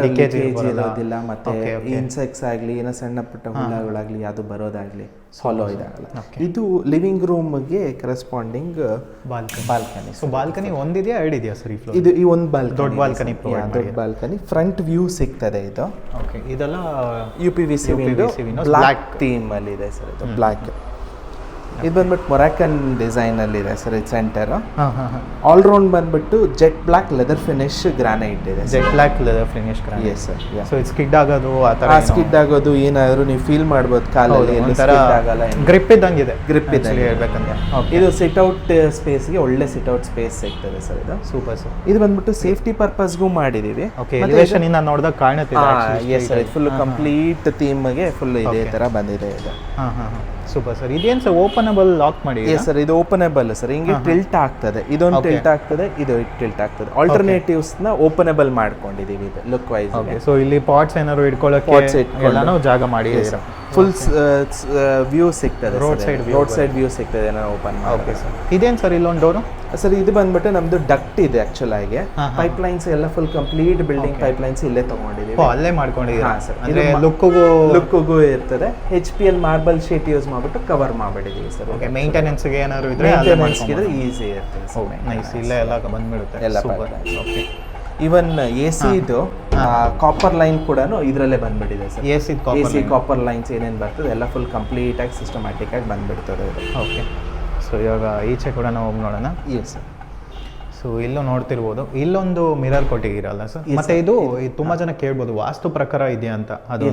ಲೀಕೇಜ್ ಇರೋದಿಲ್ಲ, ಮತ್ತೆ ಇನ್ಸೆಕ್ಟ್ಸ್ ಆಗಲಿ ಏನೋ ಸಣ್ಣ ಪುಟ್ಟ ಹುಳಗಳಾಗಲಿ ಅದು ಬರೋದಾಗಲಿ ಸಾಲ್ವ್ ಇದಾಗಲ್ಲ. ಇದು ಲಿವಿಂಗ್ ರೂಮ್ಗೆ ಕರೆಸ್ಪಾಂಡಿಂಗ್ ಬಾಲ್ಕನಿ. ಸೊ ಬಾಲ್ಕನಿ ಒಂದಿದೆಯಾ ಎರಡು ಇದೆಯಾ ಸರ್? ಇದು ಈ ಒಂದು ಬಾಲ್ಕನಿ, ದೊಡ್ಡ ಬಾಲ್ಕನಿ, ದೊಡ್ಡ ಬಾಲ್ಕನಿ, ಫ್ರಂಟ್ ವ್ಯೂ ಸಿಗ್ತದೆ ಇದು. ಓಕೆ, ಇದೆಲ್ಲ UPVC ಬ್ಲಾಕ್ ಥೀಮ್ ಅಲ್ಲಿ ಇದೆ ಸರ್. ಇದು ಬ್ಲಾಕ್, ಇದು ಬಂದ್ಬಿಟ್ಟು ಮೊರಾಕನ್ ಡಿಸೈನ್ ಅಲ್ಲಿ ಇದೆ ಸರ್. ಇದು ಸೆಂಟರ್ ಆಲ್ ರೌಂಡ್ ಬಂದ್ಬಿಟ್ಟು jet black leather finish granite ಇದೆ. Jet black leather finish granite. Yes sir. So ಇದು ಸ್ಕಿಡ್ ಆಗೋದು ಆ ತರ ಸ್ಕಿಡ್ ಆಗೋದು ಏನಾದರೂ ನೀವು ಫೀಲ್ ಮಾಡ್ಬೋದು ಕಾಲಲ್ಲಿ, ಆಗಲ್ಲ, ಗ್ರಿಪ್ ಇದ್ದಂಗಿದೆ. ಗ್ರಿಪ್ ಇದ್ದಂಗೆ ಹೇಳ್ಬೇಕಂದ್ರೆ ಇದು ಸಿಟ್ ಔಟ್ ಸ್ಪೇಸ್ಗೆ ಒಳ್ಳೆ ಸಿಟ್ ಔಟ್ ಸ್ಪೇಸ್ ಸಿಗ್ತದೆ ಸರ್. ಇದು ಸೂಪರ್ ಸರ್. ಇದು ಬಂದ್ಬಿಟ್ಟು ಸೇಫ್ಟಿ ಪರ್ಪಸ್ಗೂ ಮಾಡಿದೀವಿ. ಓಕೆ, ಎಲಿವೇಶನ್ ಇಂದ ನೋಡಿದಾಗ ಕಾಣುತ್ತೆ. ಎಸ್ ಸರ್, ಇದು ಫುಲ್ ಕಂಪ್ಲೀಟ್ ಥೀಮ್ಗೆ ಫುಲ್ ಇದೇ ತರ ಬಂದಿದೆ ಇದು. Super sir. ಇದೇನು ಸರ್ ಓಪನಬಲ್ ಲಾಕ್ ಮಾಡಿ? ಎಸ್ ಸರ್, ಇದು ಓಪನಬಲ್ ಸರ್. ಹಿಂಗೆ ಟಿಲ್ಟ್ ಆಗ್ತದೆ, ಇದೊಂದು ಟಿಲ್ಟ್ ಆಗ್ತದೆ, ಇದು ಟಿಲ್ಟ್ ಆಗ್ತದೆ. ಆಲ್ಟರ್ನೇಟಿವ್ಸ್ ನ ಓಪನಬಲ್ ಮಾಡ್ಕೊಂಡಿದೀವಿ ಇದು ಲುಕ್ ವೈಸ್. ಸೊ ಇಲ್ಲಿ ಪಾಟ್ಸ್ ಏನಾದ್ರು ಇಟ್ಕೊಳ್ಳೋಕೆ ಎಲ್ಲಾನು ಜಾಗ ಮಾಡಿ ಫುಲ್ ವ್ಯೂ ಸಿಗ್ತದೆ, ರೋಡ್ ಸೈಡ್ ವ್ಯೂ ಸಿಗ್ತದೆ ನಾವು ಓಪನ್ ಮಾಡಿ. Okay sir. ಇದೇನು ಸರ್ ಇಲ್ಲೊಂದು ಡೋರು? ಸರ್ ಇದು ಬಂದ್ಬಿಟ್ಟು ನಮ್ದು ಡಕ್ಟ್ ಇದೆ ಆಕ್ಚುಲ್ ಆಗಿ. ಪೈಪ್ ಲೈನ್ಸ್ ಎಲ್ಲ full complete building pipe lines ಇಲ್ಲೇ ತಗೊಂಡಿದ್ದೀವಿ. ಅಲ್ಲೇ ಮಾಡ್ಕೊಂಡಿದ್ದೀರಾ ಸರ್? ಅಂದ್ರೆ ಲುಕ್ಗೂ ಇರ್ತದೆ. HPL ಮಾರ್ಬಲ್ ಶೀಟ್ ಯೂಸ್ ಮಾಡ್ಬಿಟ್ಟು ಕವರ್ ಮಾಡಿಬಿಟ್ಟಿದ್ದೀವಿ ಸರ್. ಓಕೆ, ಮೇಂಟೆನೆನ್ಸ್ ಗೆ ಏನಾದ್ರು ಇದ್ರೆ ಈಸಿ ಇರ್ತದೆ ಸರ್. ನೈಸ್, ಇಲ್ಲೇ ಎಲ್ಲ ಬಂದ್ಬಿಡುತ್ತೆ ಎಲ್ಲ. ಓಕೆ, ಇವನ್ AC ಇದು ಕಾಪರ್ ಲೈನ್ ಕೂಡ ಇದರಲ್ಲೇ ಬಂದ್ಬಿಟ್ಟಿದೆ ಸರ್. AC ಕಾಪರ್ ಲೈನ್ಸ್ ಏನೇನು ಬರ್ತದೆ ಎಲ್ಲ ಫುಲ್ ಕಂಪ್ಲೀಟ್ ಆಗಿ ಸಿಸ್ಟಮ್ಯಾಟಿಕ್ ಆಗಿ ಬಂದ್ಬಿಡ್ತದೆ ಇದು. ಓಕೆ, ಸೊ ಇವಾಗ ಈಚೆ ಕೂಡ ನಾವು ಹೋಗಿ ನೋಡೋಣ. S sir. ಸೊ ಇಲ್ಲೂ ನೋಡ್ತಿರ್ಬೋದು, ಇಲ್ಲೊಂದು ಮಿರರ್ ಕೊಟ್ಟಿದ್ದೀರಲ್ಲ ಸರ್? ಮತ್ತೆ ಇದು ತುಂಬಾ ಜನ ಕೇಳ್ಬೋದು ವಾಸ್ತು ಪ್ರಕಾರ ಇದೆಯಾ ಅಂತ. ಅದು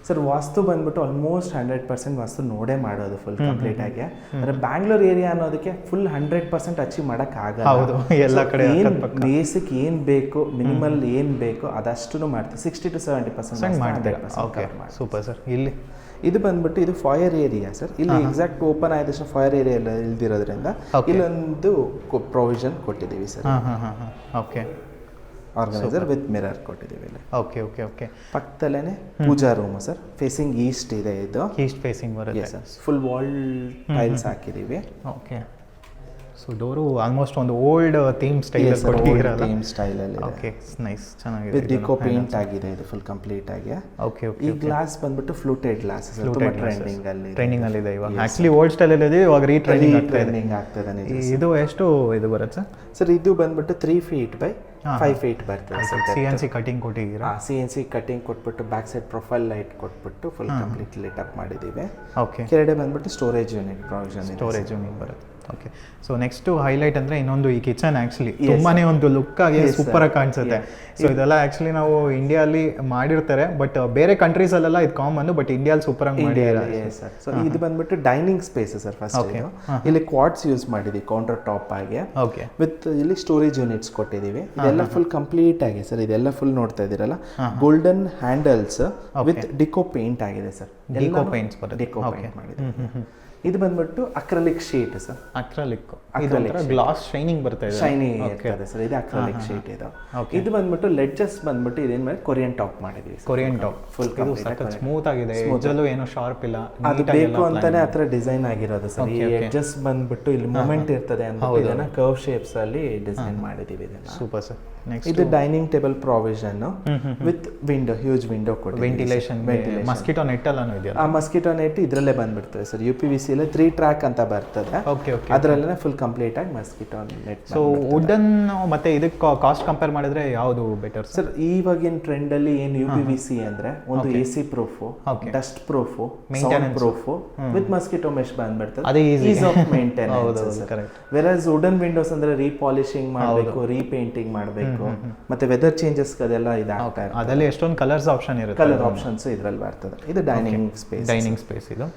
ಸರ್ ವಾಸ್ತು ಬಂದ್ಬಿಟ್ಟು ಆಲ್ಮೋಸ್ಟ್ 100% ವಾಸ್ತು ನೋಡೇ ಮಾಡೋದು ಫುಲ್ ಕಂಪ್ಲೀಟ್ ಆಗಿ. ಅಂದ್ರೆ ಬ್ಯಾಂಗ್ಳೂರ್ ಏರಿಯಾ ಅನ್ನೋದಕ್ಕೆ ಫುಲ್ 100% ಅಚೀವ್ ಮಾಡಕ್ ಆಗಲ್ಲ. ಹೌದು, ಎಲ್ಲ ಕಡೆ ಬೇಸಿಕ್ ಏನ್ ಬೇಕು, ಮಿನಿಮಲ್ ಏನ್ ಬೇಕು ಅದಷ್ಟು ಮಾಡ್ತೀವಿ. 60 to 70% ಮಾಡ್ತೀರಾ? Okay, super sir. ಇಲ್ಲಿ ಇದು ಬಂದ್ಬಿಟ್ಟು ಇದು ಫೈರ್ ಏರಿಯಾ ಸರ್. ಇಲ್ಲಿ ಎಕ್ಸಾಕ್ಟ್ ಓಪನ್ ಆದ ತಕ್ಷಣ ಫೈರ್ ಏರಿಯಾ ಎಲ್ಲ ಇಲ್ದಿರೋದ್ರಿಂದ ಇಲ್ಲೊಂದು ಪ್ರೊವಿಷನ್ ಕೊಟ್ಟಿದ್ದೀವಿ sir. Okay, organiser with mirror ಕೊಟ್ಟಿದ್ದೀವಿ ಇಲ್ಲಿ. Okay okay okay. ಪಕ್ಕದಲ್ಲೇ puja room sir. Facing east ಇದೆ ಇದು. ಈಸ್ಟ್ ಫೇಸಿಂಗ್ ಬರುತ್ತೆ ಸರ್. ಫುಲ್ ವಾಲ್ ಟೈಲ್ಸ್ ಹಾಕಿದ್ದೀವಿ. ಓಕೆ. ಸೊ ಡೋರು ಆಲ್ಮೋಸ್ಟ್ ಒಂದು ಓಲ್ಡ್ ಥೀಮ್ ಸ್ಟೈಲ್ ಕೊಟ್ಟಿದ್ದೀರಲ್ಲ? ಥೀಮ್ ಸ್ಟೈಲ್ ಅಲ್ಲಿ. ಓಕೆ, ನೈಸ್, ಚೆನ್ನಾಗಿದೆ. ವಿತ್ ಡಿಕೋ ಪೇಂಟ್ ಆಗಿದೆ ಇದು ಫುಲ್ ಕಂಪ್ಲೀಟ್ ಆಗಿ. Okay okay. ಈ ಗ್ಲಾಸ್ ಬಂದ್ಬಿಟ್ಟು ಫ್ಲೂಟೆಡ್ ಗ್ಲಾಸ್ ಸರ್. ತುಂಬಾ ಟ್ರೆಂಡಿಂಗ್ ಅಲ್ಲಿ ಇದೆ ಇವಾಗ. ಆಕ್ಚುಲಿ ಓಲ್ಡ್ ಸ್ಟೈಲ್ ಅಲ್ಲಿ ಇದೆ, ಇವಾಗ ರೀಟ್ರೆಂಡಿಂಗ್ ಆಗ್ತದೆ. ಇದು ಎಷ್ಟು ಇದು ಬರುತ್ತೆ ಸರ್? ಇದು ಬಂದ್ಬಿಟ್ಟು 3 feet by 5 feet ಬರ್ತದೆ ಸರ್. CNC ಕಟಿಂಗ್ ಕೊಟ್ಟಿದ್ದೀರಾ? CNC ಕಟಿಂಗ್ ಕೊಟ್ಬಿಟ್ಟು ಬ್ಯಾಕ್ ಸೈಡ್ ಪ್ರೊಫೈಲ್ ಲೈಟ್ ಕೊಟ್ಬಿಟ್ಟು ಫುಲ್ ಕಂಪ್ಲೀಟ್ ಲೈಟ್ ಅಪ್ ಮಾಡಿದ್ದೀವಿ. ಓಕೆ. ಕೆಳಗಡೆ ಬಂದ್ಬಿಟ್ಟು storage unit provision. Storage unit ಬರುತ್ತೆ. ಓಕೆ. ಸೊ ನೆಕ್ಸ್ಟ್ ಹೈಲೈಟ್ ಅಂದರೆ ಇನ್ನೊಂದು ಈ ಕಿಚನ್ ಆ್ಯಕ್ಚುಲಿ ತುಂಬಾನೇ ಒಂದು ಲುಕ್ ಆಗಿ ಸೂಪರ್ ಆಗಿ ಕಾಣಿಸುತ್ತೆ. ಸೊ ಇದೆಲ್ಲ ಆ್ಯಕ್ಚುಲಿ ನಾವು ಇಂಡಿಯಾಲಿ ಮಾಡಿರ್ತಾರೆ, ಬಟ್ ಬೇರೆ ಕಂಟ್ರೀಸಲ್ಲೆಲ್ಲ ಇದು ಕಾಮನ್, ಬಟ್ ಇಂಡಿಯಾಲಿ ಸೂಪರ್ ಆಗಿ ಮಾಡಿದ್ದಾರೆ ಸರ್. ಸೊ ಇದು ಬಂದ್ಬಿಟ್ಟು ಡೈನಿಂಗ್ ಸ್ಪೇಸ್ ಸರ್. ಫಸ್ಟ್ ಇಲ್ಲಿ ಕ್ವಾಡ್ಸ್ ಯೂಸ್ ಮಾಡಿದ್ವಿ ಕೌಂಟರ್ ಟಾಪ್ ಆಗಿ. ಓಕೆ. ವಿತ್ ಇಲ್ಲಿ ಸ್ಟೋರೇಜ್ ಯೂನಿಟ್ಸ್ ಕೊಟ್ಟಿದ್ದೀವಿ. ಇದೆಲ್ಲ ಫುಲ್ ಕಂಪ್ಲೀಟ್ ಆಗಿ ಸರ್. ಇದೆಲ್ಲ ಫುಲ್ ನೋಡ್ತಾ ಇದ್ದೀರಲ್ಲ, golden handles with deco paint ಆಗಿದೆ ಸರ್. ಡಿಕೋ ಪೇಂಟ್ಸ್ ಬರುತ್ತೆ. ಡಿಕೋ ಪೇಂಟ್ ಮಾಡಿದ್ದೀವಿ. ಇದು ಬಂದ್ಬಿಟ್ಟು acrylic sheet sir. Acrylic glass shining ಬರ್ತಾ ಇದೆ. ಶೈನಿ ಇರ್ತದೆ ಸರ್. ಇದು ಅಕ್ರಲಿಕ್ ಶೀಟ್ ಇದು. ಇದು ಬಂದ್ಬಿಟ್ಟು ಲೆಡ್ಜಸ್ ಬಂದ್ಬಿಟ್ಟು ಇದೇನ್ ಮಾಡಿ ಕೊರಿಯನ್ ಟಾಪ್ ಮಾಡಿದೀವಿ. ಕೊರಿಯನ್ ಟಾಪ್ ಫುಲ್ ಸ್ಮೂತ್ ಆಗಿದೆ, ಎಡ್ಜಲ್ಲೂ ಏನೋ ಶಾರ್ಪ್ ಇಲ್ಲ. ಅದು ಬೇಕು ಅಂತಾನೆ ಆತರ ಡಿಸೈನ್ ಆಗಿರೋದು ಸರ್. ಈ ಎಡ್ಜಸ್ ಬಂದ್ಬಿಟ್ಟು ಇಲ್ಲಿ ಮೂಮೆಂಟ್ ಇರ್ತದೆ ಅಂತ ಇದನ್ನ ಕರ್ವ್ ಶೇಪ್ಸ್ ಅಲ್ಲಿ ಡಿಸೈನ್ ಮಾಡಿದೀವಿ ಇದನ್ನ. Super sir. ಇದು dining table provision with window, huge window ಕೊಡಿ. ವೆಂಟಿಲೇಷನ್, ಮಸ್ಕಿಟೋ ನೆಟ್ ಎಲ್ಲಾನು ಇದೆಯಲ್ಲ? ಆ ಮಸ್ಕಿಟೋ ನೆಟ್ ಇದರಲ್ಲೇ ಬಂದ್ಬಿಡ್ತದೆ ಸರ್. UPVC ಅಲ್ಲಿ 3 track ಅಂತ ಬರ್ತದೆ. Okay okay. ಅದರಲ್ಲೇ ಫುಲ್ ಕಂಪ್ಲೀಟ್ ಆಗಿ ಮಸ್ಕಿಟೋ ನೆಟ್. ಸೊ ವುಡನ್ ಮತ್ತೆ ಇದಕ್ಕೆ ಕಾಸ್ಟ್ ಕಂಪೇರ್ ಮಾಡಿದ್ರೆ ಯಾವುದು ಬೆಟರ್ ಸರ್? ಇವಾಗಿನ ಟ್ರೆಂಡ್ ಅಲ್ಲಿ ಏನು UPVC ಅಂದ್ರೆ ಒಂದು AC proof, dust proof, maintenance proof with mosquito mesh ಬಂದ್ಬಿಡ್ತದೆ. ಅದೇ ease of maintenance. Versus wooden windows ಅಂದ್ರೆ ರೀಪಾಲಿಶಿಂಗ್ ಮಾಡಬೇಕು, ರೀಪೇಂಟಿಂಗ್ ಮಾಡಬೇಕು, ಮತ್ತೆ ವೆದರ್ ಚೇಂಜಸ್ ಅದೆಲ್ಲ ಇದಾಗ್ತಾ ಇರುತ್ತೆ. ಅದರಲ್ಲಿ ಎಷ್ಟೊಂದು ಕಲರ್ಸ್ ಆಪ್ಷನ್ ಇರುತ್ತೆ. ಕಲರ್ ಆಪ್ಷನ್ಸ್ ಇದರಲ್ಲಿ ಬರ್ತದೆ. ಇದು ಡೈನಿಂಗ್ ಸ್ಪೇಸ್. ಇದು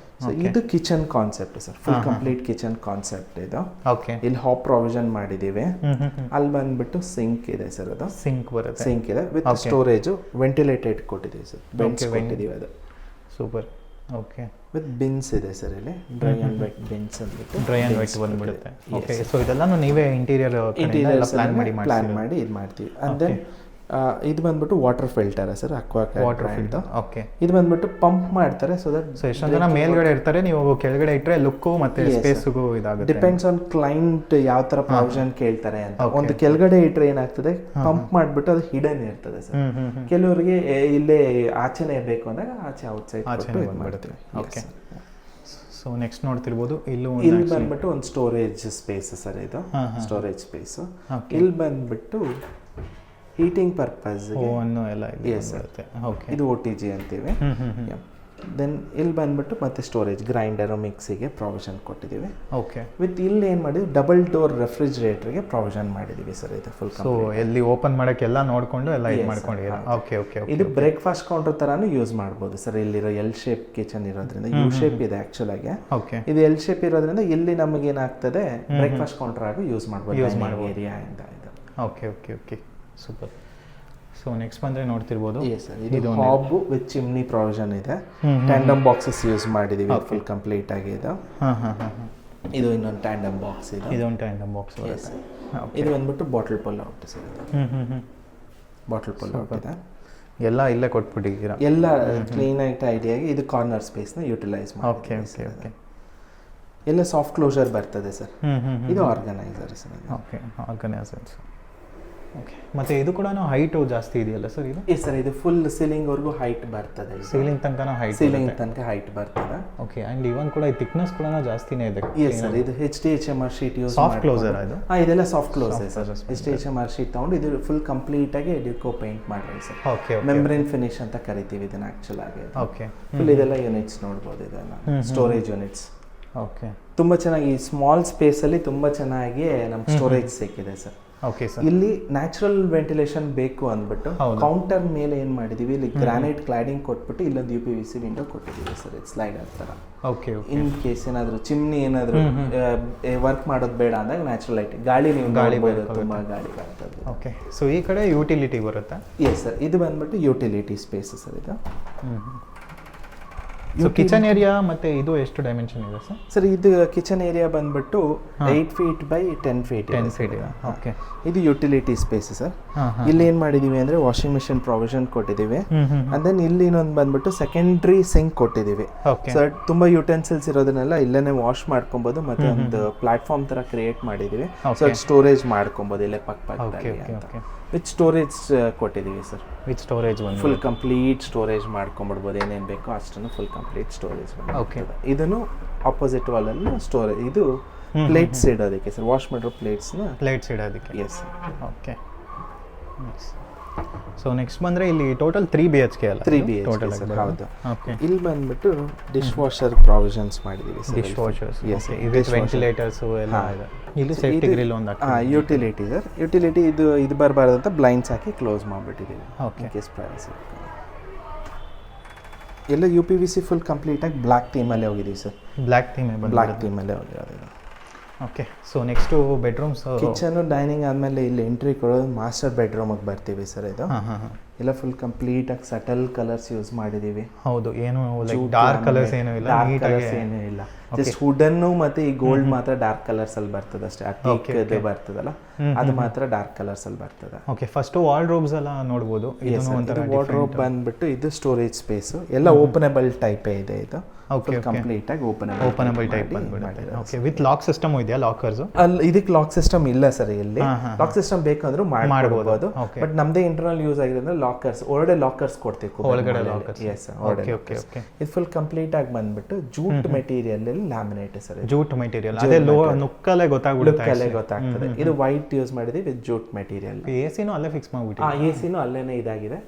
ಇದು kitchen concept sir. Full complete kitchen concept ಇದು. ಓಕೆ. ಇಲ್ಲಿ ಹಾಪ್ ಪ್ರಾವಿಷನ್ ಮಾಡಿದೀವಿ. ಅಲ್ಲಿ ಬಂದ್ಬಿಟ್ಟು ಸಿಂಕ್ ಇದೆ ಸರ್. ಅದು ಸಿಂಕ್ ಬರುತ್ತೆ. ಸಿಂಕ್ ಇದೆ ವಿತ್ ಸ್ಟೋರೇಜ್, ವೆಂಟಿಲೇಟೆಡ್ ಕೊಟ್ಟಿದ್ದೀವಿ ಸರ್. ಬೆಂಚ್ ಕೊಟ್ಟಿದ್ದೀವಿ. ಅದು ಸೂಪರ್. ಓಕೆ. ವಿತ್ ಬಿನ್ಸ್ ಇದೆ ಸರ್. ಇಲ್ಲಿ ಡ್ರೈ ಅಂಡ್ ವೆಟ್ ಬಿನ್ಸ್ ಅಂದ್ಬಿಟ್ಟು ಡ್ರೈ ಅಂಡ್ ವೆಟ್ ಬಂದ್ಬಿಡುತ್ತೆ. ಓಕೆ. ಸೊ ಇದೆಲ್ಲ ನೀವೇ ಇಂಟೀರಿಯರ್ ಪ್ಲಾನ್ ಮಾಡಿ ಇದು ಮಾಡ್ತೀವಿ. ಅಂಡ್ ದೆನ್ ಇದು ಬಂದ್ಬಿಟ್ಟು water filter sir, aqua water filter. Okay. ಇದು ಬಂದ್ಬಿಟ್ಟು ಪಂಪ್ ಮಾಡ್ತಾರೆ ಸೊ ದಟ್ ಎಷ್ಟೊಂದು ಜನ ಮೇಲ್ಗಡೆ ಇರ್ತಾರೆ, ನೀವು ಕೆಳಗಡೆ ಇಟ್ಟರೆ ಲುಕ್ಕು ಮತ್ತೆ ಸ್ಪೇಸ್ಗೂ ಇದಾಗುತ್ತೆ. ಡಿಪೆಂಡ್ಸ್ ಆನ್ ಕ್ಲೈಂಟ್ ಯಾವ ತರ ಪ್ರಾವಿಷನ್ ಕೇಳ್ತಾರೆ ಅಂತ. ಒಂದು ಕೆಳಗಡೆ ಇಟ್ಟರೆ ಏನಾಗ್ತದೆ, ಪಂಪ್ ಮಾಡ್ಬಿಟ್ಟು ಅದು ಹಿಡನ್ ಇರ್ತದೆ ಸರ್. ಕೆಲವರಿಗೆ ಇಲ್ಲೇ ಆಚೆನೆ ಬೇಕು ಅಂದಾಗ ಆಚೆ ಔಟ್ಸೈಡ್ ಮಾಡ್ತೀವಿ. ಓಕೆ. ಸೊ ನೆಕ್ಸ್ಟ್ ನೋಡ್ತಿರ್ಬೋದು, ಇಲ್ಲಿ ಬಂದ್ಬಿಟ್ಟು ಒಂದು ಸ್ಟೋರೇಜ್ ಸ್ಪೇಸ್ ಸರ್, ಇದು ಸ್ಟೋರೇಜ್ ಸ್ಪೇಸ್. ಇಲ್ಲಿ ಬಂದ್ಬಿಟ್ಟು ಹೀಟಿಂಗ್ ಪರ್ಪಸ್ ಎಲ್ಲ ಬರುತ್ತೆ. ಓಕೆ. ಇದು OTG ಅಂತೀವಿ. ದೆನ್ ಇಲ್ಲಿ ಬಂದ್ಬಿಟ್ಟು ಮತ್ತೆ ಸ್ಟೋರೇಜ್, ಗ್ರೈಂಡರ್, ಮಿಕ್ಸಿಗೆ ಪ್ರಾವಿಷನ್ ಕೊಟ್ಟಿದ್ದೀವಿ. ಓಕೆ. ವಿತ್ ಇಲ್ಲಿ ಏನು ಮಾಡಿದ್ವಿ, ಡಬಲ್ ಡೋರ್ ರೆಫ್ರಿಜರೇಟರ್ಗೆ ಪ್ರಾವಿಷನ್ ಮಾಡಿದ್ದೀವಿ ಸರ್. ಇದು ಫುಲ್ ಸೊ ಎಲ್ಲಿ ಓಪನ್ ಮಾಡೋಕ್ಕೆ ಎಲ್ಲ ನೋಡ್ಕೊಂಡು ಎಲ್ಲ ಇದು ಮಾಡ್ಕೊಂಡಿದ್ದೀರಾ. Okay okay. ಇದು ಬ್ರೇಕ್ಫಾಸ್ಟ್ ಕೌಂಟರ್ ಥರನೂ ಯೂಸ್ ಮಾಡ್ಬೋದು ಸರ್. ಇಲ್ಲಿರೋ ಎಲ್ ಶೇಪ್ ಕಿಚನ್ ಇರೋದ್ರಿಂದ, ಯು ಶೇಪ್ ಇದೆ ಆ್ಯಕ್ಚುಲಾಗಿ. ಓಕೆ. ಇದು ಎಲ್ ಶೇಪ್ ಇರೋದ್ರಿಂದ ಇಲ್ಲಿ ನಮಗೆ ಏನಾಗ್ತದೆ, ಬ್ರೇಕ್ಫಾಸ್ಟ್ ಕೌಂಟರ್ ಆಗಿ ಯೂಸ್ ಮಾಡ್ಬೋದು ಏರಿಯಾ ಇಂದ. ಇದು okay okay okay, super. So next ಬಂದರೆ ನೋಡ್ತಿರ್ಬೋದು, ಇದು ಹಾಬ್ ವಿತ್ ಚಿಮ್ನಿ ಪ್ರಾವಿಷನ್ ಇದೆ. ಟ್ಯಾಂಡಮ್ ಬಾಕ್ಸಸ್ ಯೂಸ್ ಮಾಡಿದ್ದೀವಿ, ಫುಲ್ ಕಂಪ್ಲೀಟ್ ಆಗಿ ಇದು. ಇದು ಇನ್ನೊಂದು ಟ್ಯಾಂಡಮ್ ಬಾಕ್ಸ್ ಇದೆ. ಇದೊಂದು ಟ್ಯಾಂಡಮ್ ಬಾಕ್ಸ್. ಇದು ಬಂದ್ಬಿಟ್ಟು bottle pull out sir. Bottle pull out ಇದೆ. ಎಲ್ಲ ಇಲ್ಲೇ ಕೊಟ್ಬಿಟ್ಟಿದ್ದೀರಾ, ಎಲ್ಲ ಕ್ಲೀನ್ ಆಗಿ ಐಡಿಯಾಗಿ. ಇದು ಕಾರ್ನರ್ ಸ್ಪೇಸ್ನ ಯೂಟಿಲೈಸ್ ಮಾಡಿ. Okay okay okay. ಎಲ್ಲ ಸಾಫ್ಟ್ ಕ್ಲೋಸರ್ ಬರ್ತದೆ ಸರ್. ಇದು organiser sir. Okay, organisers. Okay. ಮತ್ತು ಇದು ಕೂಡ ಹೈಟು ಜಾಸ್ತಿ ಇದೆಯಲ್ಲ ಸರ್ ಇದು? ಸರ್ ಇದು ಫುಲ್ ಸೀಲಿಂಗ್ವರೆಗೂ ಹೈಟ್ ಬರ್ತದೆ. ಸೀಲಿಂಗ್ ತನಕ ಹೈಟ್, ಸೀಲಿಂಗ್ ತನಕ ಹೈಟ್ ಬರ್ತದೆ. ಓಕೆ. ಆ್ಯಂಡ್ ಇವನ್ ಕೂಡ ಈ ಥಿಕ್ನೆಸ್ ಕೂಡ ಜಾಸ್ತಿನೇ ಇದೆ. ಸರ್ ಇದು HDHMR sheet use soft closer ಅದು. ಇದೆಲ್ಲ soft close sir. HDHMR sheet ತಗೊಂಡು ಇದು ಫುಲ್ ಕಂಪ್ಲೀಟ್ ಆಗಿ ಡಿಕೋ ಪೇಂಟ್ ಮಾಡಿದ್ವಿ ಸರ್. ಓಕೆ. ಮೆಂಬ್ರೇನ್ ಫಿನಿಶ್ ಅಂತ ಕರಿತೀವಿ ಇದನ್ನ ಆ್ಯಕ್ಚುಲ್ ಆಗಿ. ಓಕೆ. ಫುಲ್ ಇದೆಲ್ಲ ಯೂನಿಟ್ಸ್ ನೋಡ್ಬೋದು, ಇದೆಲ್ಲ ಸ್ಟೋರೇಜ್ ಯೂನಿಟ್ಸ್. ಓಕೆ. ತುಂಬ ಚೆನ್ನಾಗಿ ಸ್ಮಾಲ್ ಸ್ಪೇಸಲ್ಲಿ ತುಂಬ ಚೆನ್ನಾಗಿ ನಮ್ಗೆ ಸ್ಟೋರೇಜ್ ಸಿಕ್ಕಿದೆ ಸರ್. Okay sir. ಇಲ್ಲಿ ನ್ಯಾಚುರಲ್ ವೆಂಟಿಲೇಷನ್ ಬೇಕು ಅಂದ್ಬಿಟ್ಟು ಕೌಂಟರ್ ಮೇಲೆ ಏನು ಮಾಡಿದೀವಿ, ಇಲ್ಲಿ ಗ್ರಾನೈಟ್ ಕ್ಲಾಡಿಂಗ್ ಕೊಟ್ಬಿಟ್ಟು ಇಲ್ಲೊಂದು UPVC ವಿಂಡೋ ಕೊಟ್ಟಿದ್ದೀವಿ ಸರ್. ಇದು ಸ್ಲೈಡರ್ ಥರ. ಓಕೆ. ಇನ್ ಕೇಸ್ ಏನಾದರೂ ಚಿಮ್ನಿ ಏನಾದರೂ ವರ್ಕ್ ಮಾಡೋದು ಬೇಡ ಅಂದಾಗ ನ್ಯಾಚುರಲ್ ಲೈಟ್, ಗಾಳಿ ನೀವು ಗಾಳಿಬೋದು, ತುಂಬ ಗಾಳಿ ಬರ್ತದೆ. ಓಕೆ. ಸೊ ಈ ಕಡೆ ಯುಟಿಲಿಟಿ ಬರುತ್ತಾ? Yes sir. ಇದು ಬಂದ್ಬಿಟ್ಟು ಯುಟಿಲಿಟಿ ಸ್ಪೇಸ್ ಸರ್. ಇದು ಸೊ ಕಿಚನ್ ಏರಿಯಾ ಮತ್ತೆ ಇದು ಎಷ್ಟು ಡೈಮೆನ್ಷನ್ ಇದೆ ಸರ್? ಸರ್ ಇದು ಕಿಚನ್ ಏರಿಯಾ ಬಂದ್ಬಿಟ್ಟು 8 feet by 10 feet. 10 feet ಇದೆ. ಓಕೆ. ಇದು ಯುಟಿಲಿಟಿ ಸ್ಪೇಸ್ ಸರ್. ಇಲ್ಲಿ ಏನು ಮಾಡಿದೀವಿ ಅಂದ್ರೆ ವಾಷಿಂಗ್ ಮಿಷಿನ್ ಪ್ರಾವಿಷನ್ ಕೊಟ್ಟಿದ್ದೀವಿ. ಅಂಡ್ ದೆನ್ ಇಲ್ಲಿ ಇನ್ನೊಂದು ಬಂದ್ಬಿಟ್ಟು ಸೆಕೆಂಡ್ರಿ ಸಿಂಕ್ ಕೊಟ್ಟಿದ್ದೀವಿ. ಸರ್ ತುಂಬಾ ಯುಟೆನ್ಸಿಲ್ಸ್ ಇರೋದನ್ನೆಲ್ಲ ಇಲ್ಲೇನೆ ವಾಶ್ ಮಾಡ್ಕೊಬೋದು. ಮತ್ತೆ ಒಂದು ಪ್ಲಾಟ್ಫಾರ್ಮ್ ತರ ಕ್ರಿಯೇಟ್ ಮಾಡಿದೀವಿ, ಸೊ ಸ್ಟೋರೇಜ್ ಮಾಡ್ಕೊಬೋದು ಇಲ್ಲೇ ಪಕ್ಕದಲ್ಲಿ ಅಂತ. ವಿತ್ ಸ್ಟೋರೇಜ್ ಕೊಟ್ಟಿದ್ದೀವಿ sir. With storage full complete storage ಮಾಡ್ಕೊಂಡ್ಬಿಡ್ಬೋದು, ಏನೇನು ಬೇಕೋ ಅಷ್ಟನ್ನು ಫುಲ್ ಕಂಪ್ಲೀಟ್ ಸ್ಟೋರೇಜ್. ಓಕೆ. ಇದನ್ನು ಆಪೋಸಿಟ್ ವಾಲಲ್ಲಿ ಸ್ಟೋರೇಜ್, ಇದು ಪ್ಲೇಟ್ಸ್ ಇಡೋದಕ್ಕೆ ಸರ್, ವಾಶ್ ಮಾಡಿರೋ ಪ್ಲೇಟ್ಸ್ ಇಡೋದಕ್ಕೆ. ಎಸ್. ಓಕೆ. ಸೊ ನೆಕ್ಸ್ಟ್ ಬಂದರೆ ಇಲ್ಲಿ ಟೋಟಲ್ 3 BHK ಅಲ್ಲ? 3 BHK ಸರ್. ಹೌದು. ಓಕೆ. ಇಲ್ಲಿ ಬಂದ್ಬಿಟ್ಟು ಡಿಶ್ ವಾಷರ್ ಪ್ರಾವಿಷನ್ಸ್ ಮಾಡಿದ್ದೀವಿ ಸರ್. Dish washers. ಎಸ್. ಇದು ವೆಂಟಿಲೇಟರ್ಸ್ ಎಲ್ಲ ಇದೆ. ಇಲ್ಲಿ ಸೇಫ್ಟಿ ಗ್ರಿಲ್ ಒಂದು ಯುಟಿಲಿಟಿ ಸರ್. ಯುಟಿಲಿಟಿ ಇದು ಬರಬಾರ್ದು ಅಂತ ಬ್ಲೈಂಡ್ಸ್ ಹಾಕಿ ಕ್ಲೋಸ್ ಮಾಡಿಬಿಟ್ಟಿದ್ದೀವಿ. ಓಕೆ. Case privacy. ಎಲ್ಲ UPVC ಫುಲ್ ಕಂಪ್ಲೀಟಾಗಿ ಬ್ಲ್ಯಾಕ್ ಥೀಮಲ್ಲೇ ಹೋಗಿದ್ದೀವಿ ಸರ್. ಬ್ಲ್ಯಾಕ್ ಥೀಮಲ್ಲೇ ಹೋಗಿರೋದು. Okay. So next bedrooms, kitchen, dining ಆದಮೇಲೆ ಇಲ್ಲಿ ಎಂಟ್ರಿ ಕೊಡೋದು ಮಾಸ್ಟರ್ ಬೆಡ್ರೂಮಿಗೆ ಬರ್ತೀವಿ ಸರ್. ಇದು ಎಲ್ಲ ಫುಲ್ ಕಂಪ್ಲೀಟಾಗಿ ಸಟಲ್ ಕಲರ್ಸ್ ಯೂಸ್ ಮಾಡಿದ್ದೀವಿ. ಹೌದು. ಏನು ಡಾರ್ಕ್ ಕಲರ್ಸ್ ಏನೂ ಇಲ್ಲ, ಏನೂ ಇಲ್ಲ. ಜಸ್ಟ್ ವುಡನ್ನು ಮತ್ತೆ ಈ ಗೋಲ್ಡ್ ಮಾತ್ರ ಡಾರ್ಕ್ ಕಲರ್ಸ್ ಅಲ್ಲಿ ಬರ್ತದೆ ಅಷ್ಟೇ. ಅಟ್ಟಿಗೆ ಬರ್ತದಲ್ಲ ಅದು ಮಾತ್ರ ಡಾರ್ಕ್ ಕಲರ್ಸ್ ಅಲ್ಲಿ ಬರ್ತದೆ. ಓಕೆ. ಫಸ್ಟ್ ವಾರ್ಡ್ರೋಬ್ಸ್ ಎಲ್ಲ ನೋಡ್ಬೋದು. ವಾರ್ಡ್ರೋಬ್ ಬಂದ್ಬಿಟ್ಟು ಇದು ಸ್ಟೋರೇಜ್ ಸ್ಪೇಸ್, ಎಲ್ಲ ಓಪನಬಲ್ ಟೈಪೇ ಇದೆ. ಇದು ಕಂಪ್ಲೀಟ್ ಆಗಿ ಓಪನಬಲ್ ಟೈಪ್ ಬಂದ್ಬಿಡುತ್ತೆ. ಓಕೆ. ವಿತ್ ಲಾಕ್ ಸಿಸ್ಟಮ್ ಇದೆಯಾ? ಲಾಕರ್ಸ್ ಅಲ್ಲಿ ಇದಕ್ಕೆ ಲಾಕ್ ಸಿಸ್ಟಮ್ ಇಲ್ಲ ಸರ್. ಇಲ್ಲಿ ಲಾಕ್ ಸಿಸ್ಟಮ್ ಬೇಕಂದ್ರೂ ಮಾಡಬಹುದು, ಬಟ್ ನಮ್ದೇ ಇಂಟರ್ನಲ್ ಯೂಸ್ ಆಗಿರೋದ್ರಿಂದ ಲಾಕರ್ಸ್, ಒಳಗಡೆ ಲಾಕರ್ಸ್ ಕೊಡ್ತೀವಿ. ಒಳಗಡೆ ಲಾಕರ್ಸ್. ಎಸ್. ಇದು ಫುಲ್ ಕಂಪ್ಲೀಟ್ ಆಗಿ ಬಂದ್ಬಿಟ್ಟು jute material laminate sir. Jute material ಅದೇ ನುಕ್ಕಲ್ಲೇ ಗೊತ್ತಾಗ್ತದೆ. ಇದು ವೈಟ್ ಯೂಸ್ ಮಾಡಿದ್ವಿ ವಿತ್ ಜೂಟ್ ಮೆಟೀರಿಯಲ್. ಎಸಿನೂ ಅಲ್ಲೇ ಫಿಕ್ಸ್ ಮಾಡ್ಬಿಟ್ಟು. ಎಸಿನೂ ಅಲ್ಲೇನೆ ಇದಾಗಿದೆ.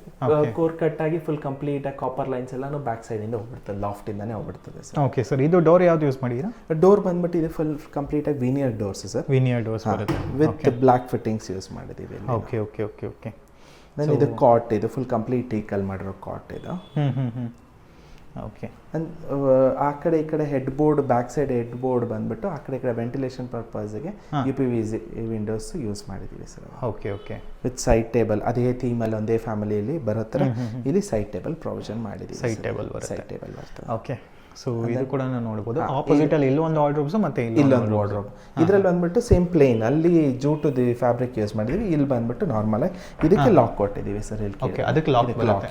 ಕೋರ್ ಕಟ್ ಆಗಿ ಫುಲ್ ಕಂಪ್ಲೀಟ್ ಆಗಿ ಕಾಪರ್ ಲೈನ್ಸ್ ಎಲ್ಲಾನು ಬ್ಯಾಕ್ ಸೈಡ್ ಇಂದ ಹೋಗ್ಬಿಡ್ತದೆ, ಲಾಫ್ಟ್ ಇಂದಾನೆ ಹೋಗ್ಬಿಡ್ತದೆ ಸರ್. Okay sir. ಇದು ಡೋರ್ ಯಾವ್ದು ಯೂಸ್ ಮಾಡಿದ್ದೀರಾ? ಡೋರ್ ಬಂದ್ಬಿಟ್ಟು ಇದು ಫುಲ್ ಕಂಪ್ಲೀಟ್ ಆಗಿ veneer doors sir. Veneer doors ಬರುತ್ತೆ ವಿತ್ ಬ್ಲಾಕ್ ಫಿಟ್ಟಿಂಗ್ಸ್ ಯೂಸ್ ಮಾಡಿದ್ದೀವಿ. Okay okay okay okay. Then ಇದು ಕಾಟ್, ಇದು ಫುಲ್ ಕಂಪ್ಲೀಟ್ ಟೀಕಲ್ ಮಾಡಿರೋ ಕಾಟ್ ಇದು. ಓಕೆ. ಆ ಕಡೆ ಈ ಕಡೆ head board, back side head board ಬಂದ್ಬಿಟ್ಟು ಆ ಕಡೆ ಈ ಕಡೆ ವೆಂಟಿಲೇಷನ್ ಪರ್ಪಸ್ಗೆ UPVC ವಿಂಡೋಸ್ ಯೂಸ್ ಮಾಡಿದ್ದೀವಿ sir. Okay okay. With side table, ಅದೇ ಥೀಮಲ್ಲಿ ಒಂದೇ ಫ್ಯಾಮಿಲಿಯಲ್ಲಿ ಬರೋ ಥರ ಇಲ್ಲಿ ಸೈಡ್ ಟೇಬಲ್ ಪ್ರಾವಿಷನ್ ಮಾಡಿದ್ದೀವಿ. ಸೈಡ್ ಟೇಬಲ್ ಬರ್ತದೆ. ಓಕೆ. ಸೊ ಇದು ಕೂಡ ನಾವು ನೋಡ್ಬೋದು ಆಪೋಸಿಟ್ ಅಲ್ಲಿ ಇಲ್ಲೊಂದು ವಾರ್ಡ್ರೋಬ್ಸ್ ಮತ್ತೆ ಇಲ್ಲೊಂದು ವಾರ್ಡ್ರೋಬ್. ಇದ್ರಲ್ಲಿ ಬಂದ್ಬಿಟ್ಟು ಸೇಮ್ ಪ್ಲೇನ್, ಅಲ್ಲಿ ಜೂಟುದು ಫ್ಯಾಬ್ರಿಕ್ ಯೂಸ್ ಮಾಡಿದ್ವಿ, ಇಲ್ಲಿ ಬಂದ್ಬಿಟ್ಟು ನಾರ್ಮಲ್ ಆಗಿ ಇದಕ್ಕೆ ಲಾಕ್ ಕೊಟ್ಟಿದ್ದೀವಿ ಸರ್. ಇಲ್ಲಿ ಅದಕ್ಕೆ ಲಾಕ್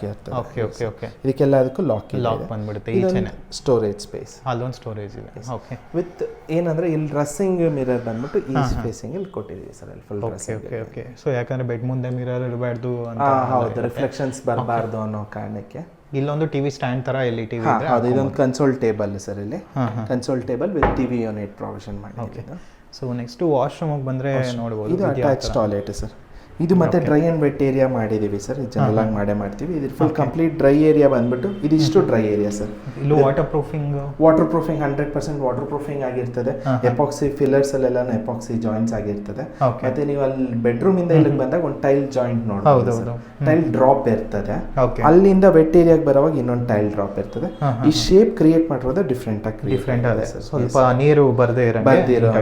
ಇರ್ತದೆ. ಓಕೆ ಓಕೆ ಓಕೆ ಇದಕ್ಕೆಲ್ಲ ಅದಕ್ಕೂ ಲಾಕ್ ಬಂದ್ಬಿಡುತ್ತೆ. ಈಚೆನೆ ಸ್ಟೋರೇಜ್ ಸ್ಪೇಸ್, ಅಲ್ಲೊಂದು ಸ್ಟೋರೇಜ್ ಇದೆ. ಓಕೆ, ವಿತ್ ಏನಂದ್ರೆ ಇಲ್ಲಿ ಡ್ರೆಸ್ಸಿಂಗ್ ಮಿರರ್ ಬಂದ್ಬಿಟ್ಟು ಈಸ್ಟ್ ಫೇಸಿಂಗ್ ಇಲ್ಲಿ ಕೊಟ್ಟಿದ್ದೀವಿ ಸರ್. ಅಲ್ಲಿ full okay okay okay. So ಯಾಕಂದ್ರೆ ಬೆಡ್ ಮುಂದೆ ಮಿರರ್ ಇರಬಾರ್ದು ಅಂತ, ಹೌದು, ರಿಫ್ಲೆಕ್ಷನ್ಸ್ ಬರಬಾರ್ದು ಅನ್ನೋ ಕಾರಣಕ್ಕೆ ಇಲ್ಲೊಂದು ಟಿವಿ ಸ್ಟ್ಯಾಂಡ್ ತರ ಇಲ್ಲಿ ಟಿವಿ ಇದೆ. ಹೌದು, ಇದೊಂದು ಕನ್ಸೋಲ್ ಟೇಬಲ್ ಸರ್. ಇಲ್ಲಿ console table with TV unit provision ಮಾಡಿದ್ದೀವಿ. ಸೊ ನೆಕ್ಸ್ಟ್ ವಾಶ್ರೂಮ್ ಬಂದ್ರೆ ನೋಡಬಹುದು, ಇದು ಅಟ್ಯಾಚ್ ಟಾಯ್ಲೆಟ್ ಸರ್. ಇದು ಮತ್ತೆ ಡ್ರೈ ಅಂಡ್ ವೆಟ್ ಏರಿಯಾ ಮಾಡಿದೀವಿ ಸರ್. ಜನರಲ್ ಆಗಿ ಮಾಡ್ತೀವಿ. ಇದು ಫುಲ್ ಕಂಪ್ಲೀಟ್ ಡ್ರೈ ಏರಿಯಾ ಬಂದ್ಬಿಟ್ಟು ಇದಿಷ್ಟು ಡ್ರೈ ಏರಿಯಾ ಸರ್. ಇಲ್ಲೂ ವಾಟರ್ ಪ್ರೂಫಿಂಗ್ 100% ವಾಟರ್ ಪ್ರೂಫಿಂಗ್ ಆಗಿರ್ತದೆ. ಎಪಾಕ್ಸಿ ಫಿಲ್ಲರ್ಸ್ ಅಲ್ಲೆಲ್ಲ ಎಪಾಕ್ಸಿ ಜಾಯಿಂಟ್ಸ್ ಆಗಿರ್ತದೆ. ಮತ್ತೆ ನೀವು ಅಲ್ಲಿ ಬೆಡ್ರೂಮ್ ಇಂದ ಇಲ್ಲಿಗೆ ಬಂದಾಗ ಒಂದು ಟೈಲ್ ಜಾಯಿಂಟ್ ನೋಡಬಹುದು, ಟೈಲ್ ಡ್ರಾಪ್ ಇರ್ತದೆ. ಅಲ್ಲಿಂದ ವೆಟ್ ಏರಿಯಾಗೆ ಬರುವಾಗ ಇನ್ನೊಂದು ಟೈಲ್ ಡ್ರಾಪ್ ಇರ್ತದೆ. ಈ ಶೇಪ್ ಕ್ರಿಯೇಟ್ ಮಾಡಿರೋದು ಡಿಫ್ರೆಂಟ್ ಆಗಿದೆ ಸರ್. ಸ್ವಲ್ಪ ನೀರು ಬರ್ದೇ ಇರೋ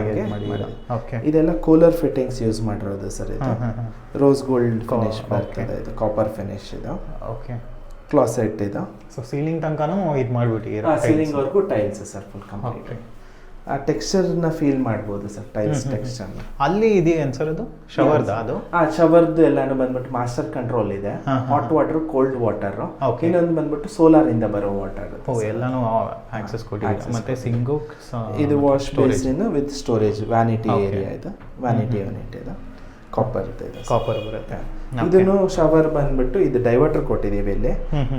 ಇದೆಲ್ಲ ಕೂಲರ್ ಫಿಟ್ಟಿಂಗ್ಸ್ ಯೂಸ್ ಮಾಡಿರೋದು ಸರ್. ಇದು ರೋಸ್ ಗೋಲ್ಡ್ ಫಿನಿಶ್ ಬರ್ತದೆ, ಇದು ಕಾಪರ್ ಫಿನಿಶ್ ಇದು. ಓಕೆ, ಕ್ಲಾಸೆಟ್ ಇದು. ಸೊ ಸೀಲಿಂಗ್ ತನಕನೂ ಇದು ಮಾಡ್ಬಿಟ್ಟು ಸೀಲಿಂಗ್ ವರ್ಗೂ ಟೈಲ್ಸ್ ಸರ್. ಫುಲ್ ಕಂಪ್ಲೀಟ್ ಆ ಟೆಕ್ಸ್ಚರ್ ನ ಫೀಲ್ ಮಾಡಬಹುದು ಸರ್. ಟೈಲ್ಸ್ ಟೆಕ್ಸ್ಚರ್ ಅಲ್ಲಿ ಇದೆಯೇನು ಸರ್? ಅದು ಶವರ್ದ? ಅದು ಶವರ್ದು ಎಲ್ಲಾನು ಬಂದ್ಬಿಟ್ಟು ಮಾಸ್ಟರ್ ಕಂಟ್ರೋಲ್ ಇದೆ. ಹಾಟ್ ವಾಟರ್, ಕೋಲ್ಡ್ ವಾಟರ್, ಇನ್ನೊಂದು ಬಂದ್ಬಿಟ್ಟು ಸೋಲಾರ್ ಇಂದ ಬರೋ ವಾಟರ್. ಎಲ್ಲಾನು ಆಕ್ಸೆಸ್ ಕೊಟ್ಟಿದೆ. ಮತ್ತೆ ಸಿಂಗು ಇದು wash basin with storage, vanity area ಇದು, ವ್ಯಾನಿಟಿ ಯೂನಿಟ್ ಇದು. ಕಾಪರ್ ಬರುತ್ತೆ. ಇದನ್ನು ಶವರ್ ಬಂದ್ಬಿಟ್ಟು ಇದು ಡೈವರ್ಟರ್ ಕೊಟ್ಟಿದ್ದೀವಿ ಇಲ್ಲಿ.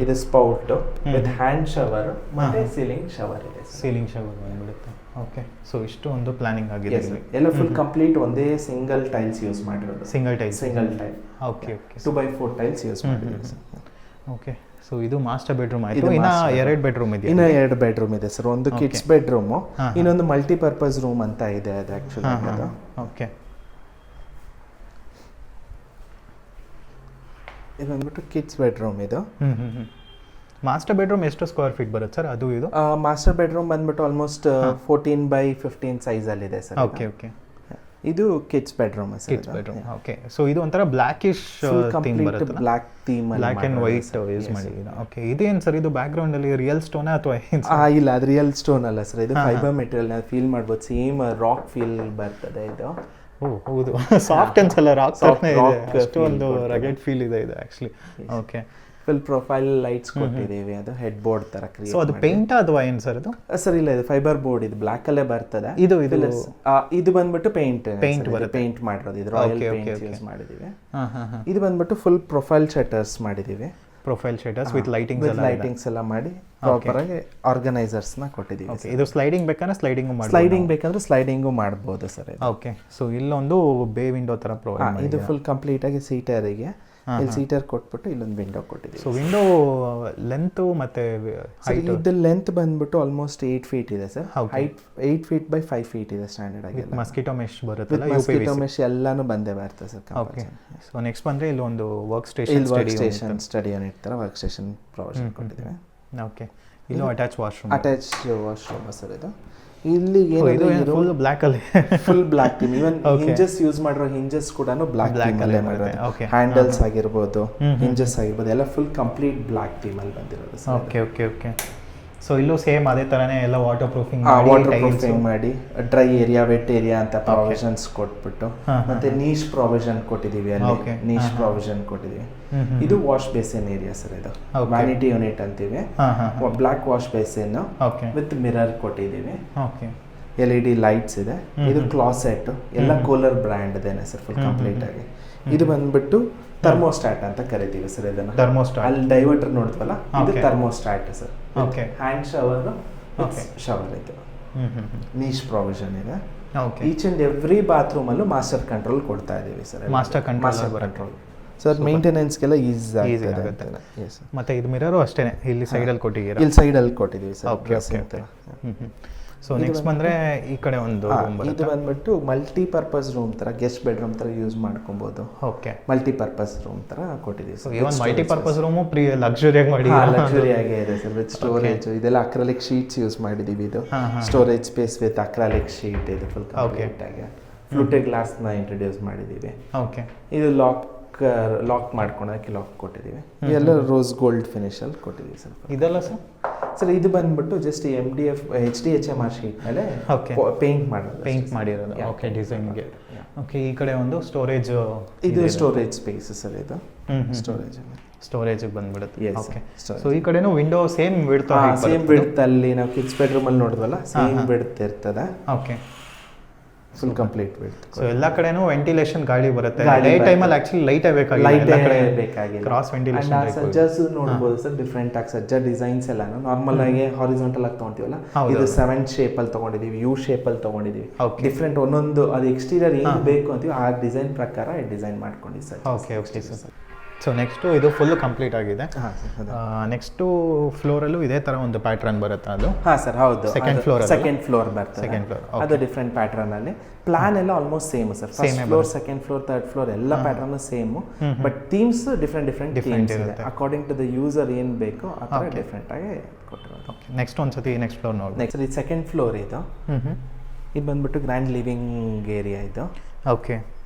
ಇದು ಸ್ಪೌಟ್ ವಿತ್ ಹ್ಯಾಂಡ್ ಶವರ್ ಮತ್ತೆ ಸೀಲಿಂಗ್ ಶವರ್ ಇದೆ. ಸೀಲಿಂಗ್ ಶವರ್ ಬಂದ್ಬಿಡುತ್ತೆ. ಓಕೆ, ಸೊ ಇಷ್ಟು ಒಂದು ಪ್ಲಾನಿಂಗ್ ಆಗಿದೆ. ಎಲ್ಲ ಫುಲ್ ಕಂಪ್ಲೀಟ್ ಒಂದೇ ಸಿಂಗಲ್ ಟೈಲ್ಸ್ ಯೂಸ್ ಮಾಡಿರೋದು. Single tile. Okay okay. 2x4 tiles use ಮಾಡಿರೋದು. ಓಕೆ, ಸೊ ಇದು ಮಾಸ್ಟರ್ ಬೆಡ್ರೂಮ್ ಆಯ್ತು. ಇನ್ನ 2 ಬೆಡ್ರೂಮ್ ಇದೆ. ಇನ್ನ 2 ಬೆಡ್ರೂಮ್ ಇದೆ ಸರ್. ಒಂದು ಕಿಡ್ಸ್ ಬೆಡ್ರೂಮ್, ಇನ್ನೊಂದು ಮಲ್ಟಿಪರ್ಪಸ್ ರೂಮ್ ಅಂತ ಇದೆ. ಅದು ಆಕ್ಚುಲಿ ಅದು. ಓಕೆ, ಇದು ಬಂದ್ಬಿಟ್ಟು ಕಿಡ್ಸ್ ಬೆಡ್ರೂಮ್ ಇದು. ಮಾಸ್ಟರ್ ಬೆಡ್ರೂಮ್ ಎಷ್ಟು ಸ್ಕ್ವೇರ್ ಫೀಟ್ ಬರುತ್ತೆ ಸರ್? ಅದು ಇದು ಮಾಸ್ಟರ್ ಬೆಡ್ರೂಮ್ ಬಂದ್ಬಿಟ್ಟು ಆಲ್ಮೋಸ್ಟ್ 14x15 ಸೈಜ್ ಅಲ್ಲಿ ಇದೆ ಸರ್. Okay okay. ಇದು kids bedroom sir. Kids bedroom. Okay, so ಇದು ಒಂಥರ ಬ್ಲ್ಯಾಕಿಶ್ ಥೀಮ್ ಬರುತ್ತೆ. Black theme, black and white use ಮಾಡಿದ್ದೀರಾ. ಓಕೆ, ಇದೇನು ಸರ್? ಇದು ಬ್ಯಾಕ್ ಗ್ರೌಂಡ್ ಅಲ್ಲಿ ರಿಯಲ್ ಸ್ಟೋನ್ ಅಥವಾ ಇಲ್ಲ, ಅದು ರಿಯಲ್ ಸ್ಟೋನ್ ಅಲ್ಲ ಸರ್. ಇದು ಫೈಬರ್ ಮೆಟೀರಿಯಲ್ ನ ಫೀಲ್ ಮಾಡ್ಬೋದು. ಸೇಮ್ ರಾಕ್ ಫೀಲ್ ಬರ್ತದೆ ಇದು. ಹೌದು, ಸಾಫ್ಟ್ ಅನ್ಸಲ್ಲ, ರಾಕ್ ತರನೇ ಇದೆ. ಅಷ್ಟೊಂದು ರಗೆಡ್ ಫೀಲ್ ಇದೆ ಇದು actually. Okay, full profile lights ಕೊಟ್ಟಿದ್ದೀವಿ. ಅದು ಹೆಡ್ ಬೋರ್ಡ್ ತರ ಕ್ರಿಯೇಟ್. ಸೊ ಅದು ಪೇಂಟ್ ಅಥವಾ ಏನು ಸರ್? ಅದು ಸರ್ ಇಲ್ಲ, ಇದು ಫೈಬರ್ ಬೋರ್ಡ್. ಇದು ಬ್ಲ್ಯಾಕ್ ಅಲ್ಲೇ ಬರ್ತದೆ. ಇದು ಬಂದ್ಬಿಟ್ಟು ಪೇಂಟ್ ಬರುತ್ತೆ. ಪೇಂಟ್ ಮಾಡಿರೋದು. ಇದು ರಾಯಲ್ ಪೇಂಟ್ ಯೂಸ್ ಮಾಡಿದ್ದೀವಿ. ಇದು ಬಂದ್ಬಿಟ್ಟು ಫುಲ್ ಪ್ರೊಫೈಲ್ ಶಟರ್ಸ್ ಮಾಡಿದ್ದೀವಿ. ಪ್ರೊಫೈಲ್ ಶಟರ್ಸ್ ವಿತ್ ಲೈಟಿಂಗ್ಸ್ ಎಲ್ಲ ಮಾಡಿ ಪ್ರಾಪರ್ ಆಗಿ ಆರ್ಗನೈಸರ್ಸ್ ನ ಕೊಟ್ಟಿದ್ದೀವಿ. ಇದು ಸ್ಲೈಡಿಂಗ್ ಬೇಕಂದ್ರೆ ಸ್ಲೈಡಿಂಗು ಮಾಡಬಹುದು ಸರ್. ಓಕೆ, ಸೊ ಇಲ್ಲೊಂದು ಬೇ ವಿಂಡೋ ತರ ಪ್ರೊವೈಡ್. ಇದು ಫುಲ್ ಕಂಪ್ಲೀಟ್ ಆಗಿ ಸೀಟರಿಗೆ ಇಲ್ಲಿ ಸೀಟರ್ ಕೊಟ್ಬಿಟ್ಟು ಇಲ್ಲೊಂದು ವಿಂಡೋ ಕೊಟ್ಟಿದ್ದೀವಿ. ಸೊ ವಿಂಡೋ ಲೆಂತ್ ಮತ್ತೆ ಇದು ಲೆಂತ್ ಬಂದ್ಬಿಟ್ಟು ಆಲ್ಮೋಸ್ಟ್ 8 ಫೀಟ್ ಇದೆ sir. Height 8 feet by 5 feet ಇದೆ ಸ್ಟ್ಯಾಂಡರ್ಡ್ ಆಗಿ. ಮಸ್ಕಿಟೋ ಮೆಶ್ ಬರುತ್ತಲ್ಲ, ಮಸ್ಕಿಟೋ ಮೆಶ್ ಎಲ್ಲಾನು ಬಂದೇ ಬರ್ತದೆ ಸರ್. ಓಕೆ, ಸೊ ನೆಕ್ಸ್ಟ್ ಬಂದ್ರೆ ಇಲ್ಲಿ ಒಂದು ವರ್ಕ್ ಸ್ಟೇಷನ್ ಸ್ಟಡಿ ಯೂನಿಟ್ ತರ ವರ್ಕ್ ಸ್ಟೇಷನ್ ಪ್ರೊವಿಷನ್ ಕೊಟ್ಟಿದ್ದೀವಿ. ಓಕೆ, ಇಲ್ಲೂ ಅಟ್ಯಾಚ್ ವಾಶ್ರೂಮ್ ಸರ್. ಇದು ಇಲ್ಲಿ ಫುಲ್ ಬ್ಲ್ಯಾಕ್ ಅಲ್ಲಿ, ಫುಲ್ ಬ್ಲ್ಯಾಕ್ ಥೀಮ್. ಇವನ್ ಹಿಂಜಸ್ ಯೂಸ್ ಮಾಡಿರೋ ಹಿಂಜಸ್ ಕೂಡ ಬ್ಲ್ಯಾಕ್ ಥೀಮ್ ಅಲ್ಲೇ ಮಾಡಿರೋದು. ಹ್ಯಾಂಡಲ್ಸ್ ಆಗಿರ್ಬೋದು, ಹಿಂಜಸ್ ಆಗಿರ್ಬೋದು, ಎಲ್ಲ ಫುಲ್ ಕಂಪ್ಲೀಟ್ ಬ್ಲ್ಯಾಕ್ ಥೀಮ್ ಅಲ್ಲಿ ಬಂದಿರೋದು. Okay okay okay. ಸೊ ಇಲ್ಲೂ ಸೇಮ್ ಅದೇ ತರನೇ ಎಲ್ಲ ವಾಟರ್ ಪ್ರೂಫಿಂಗ್ ಮಾಡಿ ಡ್ರೈ ಏರಿಯಾ, ವೆಟ್ ಏರಿಯಾ ಅಂತ ಪ್ರಾವಿಷನ್ಸ್ ಕೊಟ್ಬಿಟ್ಟು, ಮತ್ತೆ ನೀಶ್ ಪ್ರಾವಿಷನ್ ಕೊಟ್ಟಿದೀವಿ. ಅಲ್ಲಿ ನೀಶ್ ಪ್ರಾವಿಷನ್ ಕೊಟ್ಟಿದೀವಿ. ಇದು ವಾಶ್ ಬೇಸಿನ್ ಏರಿಯಾ ಸರ್. ಇದು ವ್ಯಾನಿಟಿ ಯೂನಿಟ್ ಅಂತೀವಿ. Black wash basin with mirror ಕೊಟ್ಟಿದೀವಿ. LED ಲೈಟ್ಸ್ ಇದೆ. ಇದು ಕ್ಲಾಸೆಟ್, ಎಲ್ಲ ಕೂಲರ್ ಬ್ರ್ಯಾಂಡ್ ಇದೇನೆ ಸರ್. ಫುಲ್ ಕಂಪ್ಲೀಟ್ ಆಗಿ ಇದು ಬಂದ್ಬಿಟ್ಟು ಥರ್ಮೋಸ್ಟಾಟ್ ಅಂತ ಕರಿತೀವಿ ಸರ್. ಇದನ್ನ ಥರ್ಮೋಸ್ಟಾಟ್. ಅಲ್ಲಿ ಡೈವರ್ಟರ್ ನೋಡಿದ್ವಲ್ಲ, ಇದು thermostat sir. Okay, hand shower, shower ಇದು. ನೀಶ್ ಪ್ರಾವಿಷನ್ ಇದೆ. ಈಚ್ ಅಂಡ್ ಎವ್ರಿ ಬಾತ್ರೂಮ್ ಅಲ್ಲೂ ಮಾಸ್ಟರ್ ಕಂಟ್ರೋಲ್ ಕೊಡ್ತಾ ಇದೀವಿ ಸರ್. ಮಾಸ್ಟರ್ ಕಂಟ್ರೋಲ್ ಸರ್ ಮೇಂಟೆನೆನ್ಸ್ಗೆಲ್ಲ ಈಸಿ ಆಗುತ್ತೆ. ಮತ್ತೆ ಇದು ಮಿರರು ಅಷ್ಟೇನೆ, ಇಲ್ಲಿ ಸೈಡಲ್ಲಿ ಕೊಟ್ಟಿದ್ದೀರಾ? ಇಲ್ಲಿ ಸೈಡಲ್ಲಿ ಕೊಟ್ಟಿದ್ದೀವಿ ಸರ್. ಸೊ ನೆಕ್ಸ್ಟ್ ಬಂದ್ರೆ ಈ ಕಡೆ ಒಂದು ಇದು ಬಂದ್ಬಿಟ್ಟು ಮಲ್ಟಿಪರ್ಪಸ್ ರೂಮ್ ತರ, ಗೆಸ್ಟ್ ಬೆಡ್ರೂಮ್ ತರ ಯೂಸ್ ಮಾಡ್ಕೊಬಹುದು. ಓಕೆ, ಮಲ್ಟಿಪರ್ಪಸ್ ರೂಮ್ ತರ ಕೊಟ್ಟಿದ್ದೀವಿ ಸರ್. ಇವನ್ ಮಲ್ಟಿಪರ್ಪಸ್ ರೂಮ್ ಲಕ್ಸುರಿಯಾಗಿ ಮಾಡಿ, ಲಕ್ಸುರಿಯಾಗಿ ಇದೆ ಸರ್. ವಿತ್ ಸ್ಟೋರೇಜ್ ಇದೆಲ್ಲ ಅಕ್ರಾಲಿಕ್ ಶೀಟ್ಸ್ ಯೂಸ್ ಮಾಡಿದೀವಿ. ಇದು storage space with acrylic sheet. ಇದು ಫುಲ್ ಕಂಪ್ಲೀಟ್ ಆಗಿ ಫ್ಲೂಟೆಡ್ ಗ್ಲಾಸ್ ನ ಇಂಟ್ರೊಡ್ಯೂಸ್ ಮಾಡಿದೀವಿ. ಓಕೆ, ಇದು ಲಾಕ್ ಲಾಕ್ ಮಾಡ್ಕೊಳೋದಕ್ಕೆ ಲಾಕ್ ಕೊಟ್ಟಿದ್ದೀವಿ. ಇದೆಲ್ಲ ರೋಸ್ ಗೋಲ್ಡ್ ಫಿನಿಶಲ್ಲಿ ಕೊಟ್ಟಿದ್ದೀವಿ ಸರ್. ಇದೆಲ್ಲ ಸರ್ ಸರ್ ಇದು ಬಂದ್ಬಿಟ್ಟು ಜಸ್ಟ್ MDF HDHMR ಶೀಟ್ ಮೇಲೆ ಪೇಂಟ್ ಮಾಡಿರೋದು. ಓಕೆ, ಡಿಸೈನ್ಗೆ. ಓಕೆ, ಈ ಕಡೆ ಒಂದು ಸ್ಟೋರೇಜ್, ಇದು ಸ್ಟೋರೇಜ್ ಸ್ಪೇಸ್ ಸರ್. ಇದು ಸ್ಟೋರೇಜ್ ಬಂದ್ಬಿಡುತ್ತೆ. ಓಕೆ, ಸೊ ಈ ಕಡೆನೂ ವಿಂಡೋ ಸೇಮ್ ಬಿಡ್ತಾ ಸೇಮ್ ಬಿಡುತ್ತೆ. ಅಲ್ಲಿ ನಾವು ಕಿಡ್ಸ್ ಬೆಡ್ರೂಮ್ ಅಲ್ಲಿ ನೋಡಿದ್ವಲ್ಲ, ಸೇಮ್ ಬಿಡುತ್ತೆ ಇರ್ತದೆ. ಓಕೆ, ಫುಲ್ ಕಂಪ್ಲೀಟ್ ಬಿಡುತ್ತೆ. ಸೊ ಎಲ್ಲ ಕಡೆನೂ ವೆಂಟಿಲೇಷನ್ ಗಾಳಿ ಬರುತ್ತೆ. ಡೇ ಟೈಮಲ್ಲಿ ಆಕ್ಚುಲಿ ಲೈಟ್ ಬೇಕಾಗಿಲ್ಲ, ಕ್ರಾಸ್ ವೆಂಟಿಲೇಷನ್. ಸಜ್ಜಾಸ್ ನೋಡ್ಬೋದು ಸರ್, ಡಿಫ್ರೆಂಟ್ ಆಗಿ ಸಜ್ಜಾ ಡಿಸೈನ್ಸ್ ಎಲ್ಲಾನು ನಾರ್ಮಲ್ ಆಗಿ ಹಾರಿಜಾಂಟಲ್ ಆಗಿ ತಗೊಂತೀವಲ್ಲ, ಇದು 7 ಶೇಪ್ ಅಲ್ಲಿ ತಗೊಂಡಿದೀವಿ, U ಶೇಪ್ ಅಲ್ಲಿ ತಗೊಂಡಿದೀವಿ. ಡಿಫ್ರೆಂಟ್ ಒಂದೊಂದು ಅದು ಎಕ್ಸ್ಟೀರಿಯರ್ ಏನು ಬೇಕು ಅಂತೀವಿ ಆ ಡಿಸೈನ್ ಪ್ರಕಾರ ಡಿಸೈನ್ ಮಾಡ್ಕೊಂಡಿದ್ದೀವಿ sir. Okay sir. So next ಇದು ಫುಲ್ ಕಂಪ್ಲೀಟ್ ಆಗಿದೆ. ನೆಕ್ಸ್ಟು ಫ್ಲೋರಲ್ಲೂ ಇದೇ ಥರ ಒಂದು ಪ್ಯಾಟ್ರನ್ ಬರುತ್ತೆ. ಅದು ಹಾಂ ಸರ್, ಹೌದು. ಸೆಕೆಂಡ್ ಫ್ಲೋರ್ ಬರ್ತದೆ. ಸೆಕೆಂಡ್ ಫ್ಲೋರ್ ಅದು ಡಿಫ್ರೆಂಟ್ ಪ್ಯಾಟ್ರನ್ ಅಲ್ಲಿ. ಪ್ಲಾನ್ ಎಲ್ಲ almost same sir. First floor, second floor, third floor ಎಲ್ಲ pattern same, but themes different themes ಇದೆ. ಅಕಾರ್ಡಿಂಗ್ ಟು ದ ಯೂಸರ್ ಏನು ಬೇಕೋ ಆ ಥರ ಡಿಫ್ರೆಂಟ್ ಆಗಿ ಕೊಟ್ಟಿರೋದು. ನೆಕ್ಸ್ಟ್ ಒಂದ್ಸತಿ ನೆಕ್ಸ್ಟ್ ಫ್ಲೋರ್ ನೋಡಿ. ನೆಕ್ಸ್ಟ್ ಇದು ಸೆಕೆಂಡ್ ಫ್ಲೋರ್. ಇದು ಬಂದ್ಬಿಟ್ಟು ಗ್ರ್ಯಾಂಡ್ ಲಿವಿಂಗ್ ಏರಿಯಾ. ಇದು ಓಕೆ,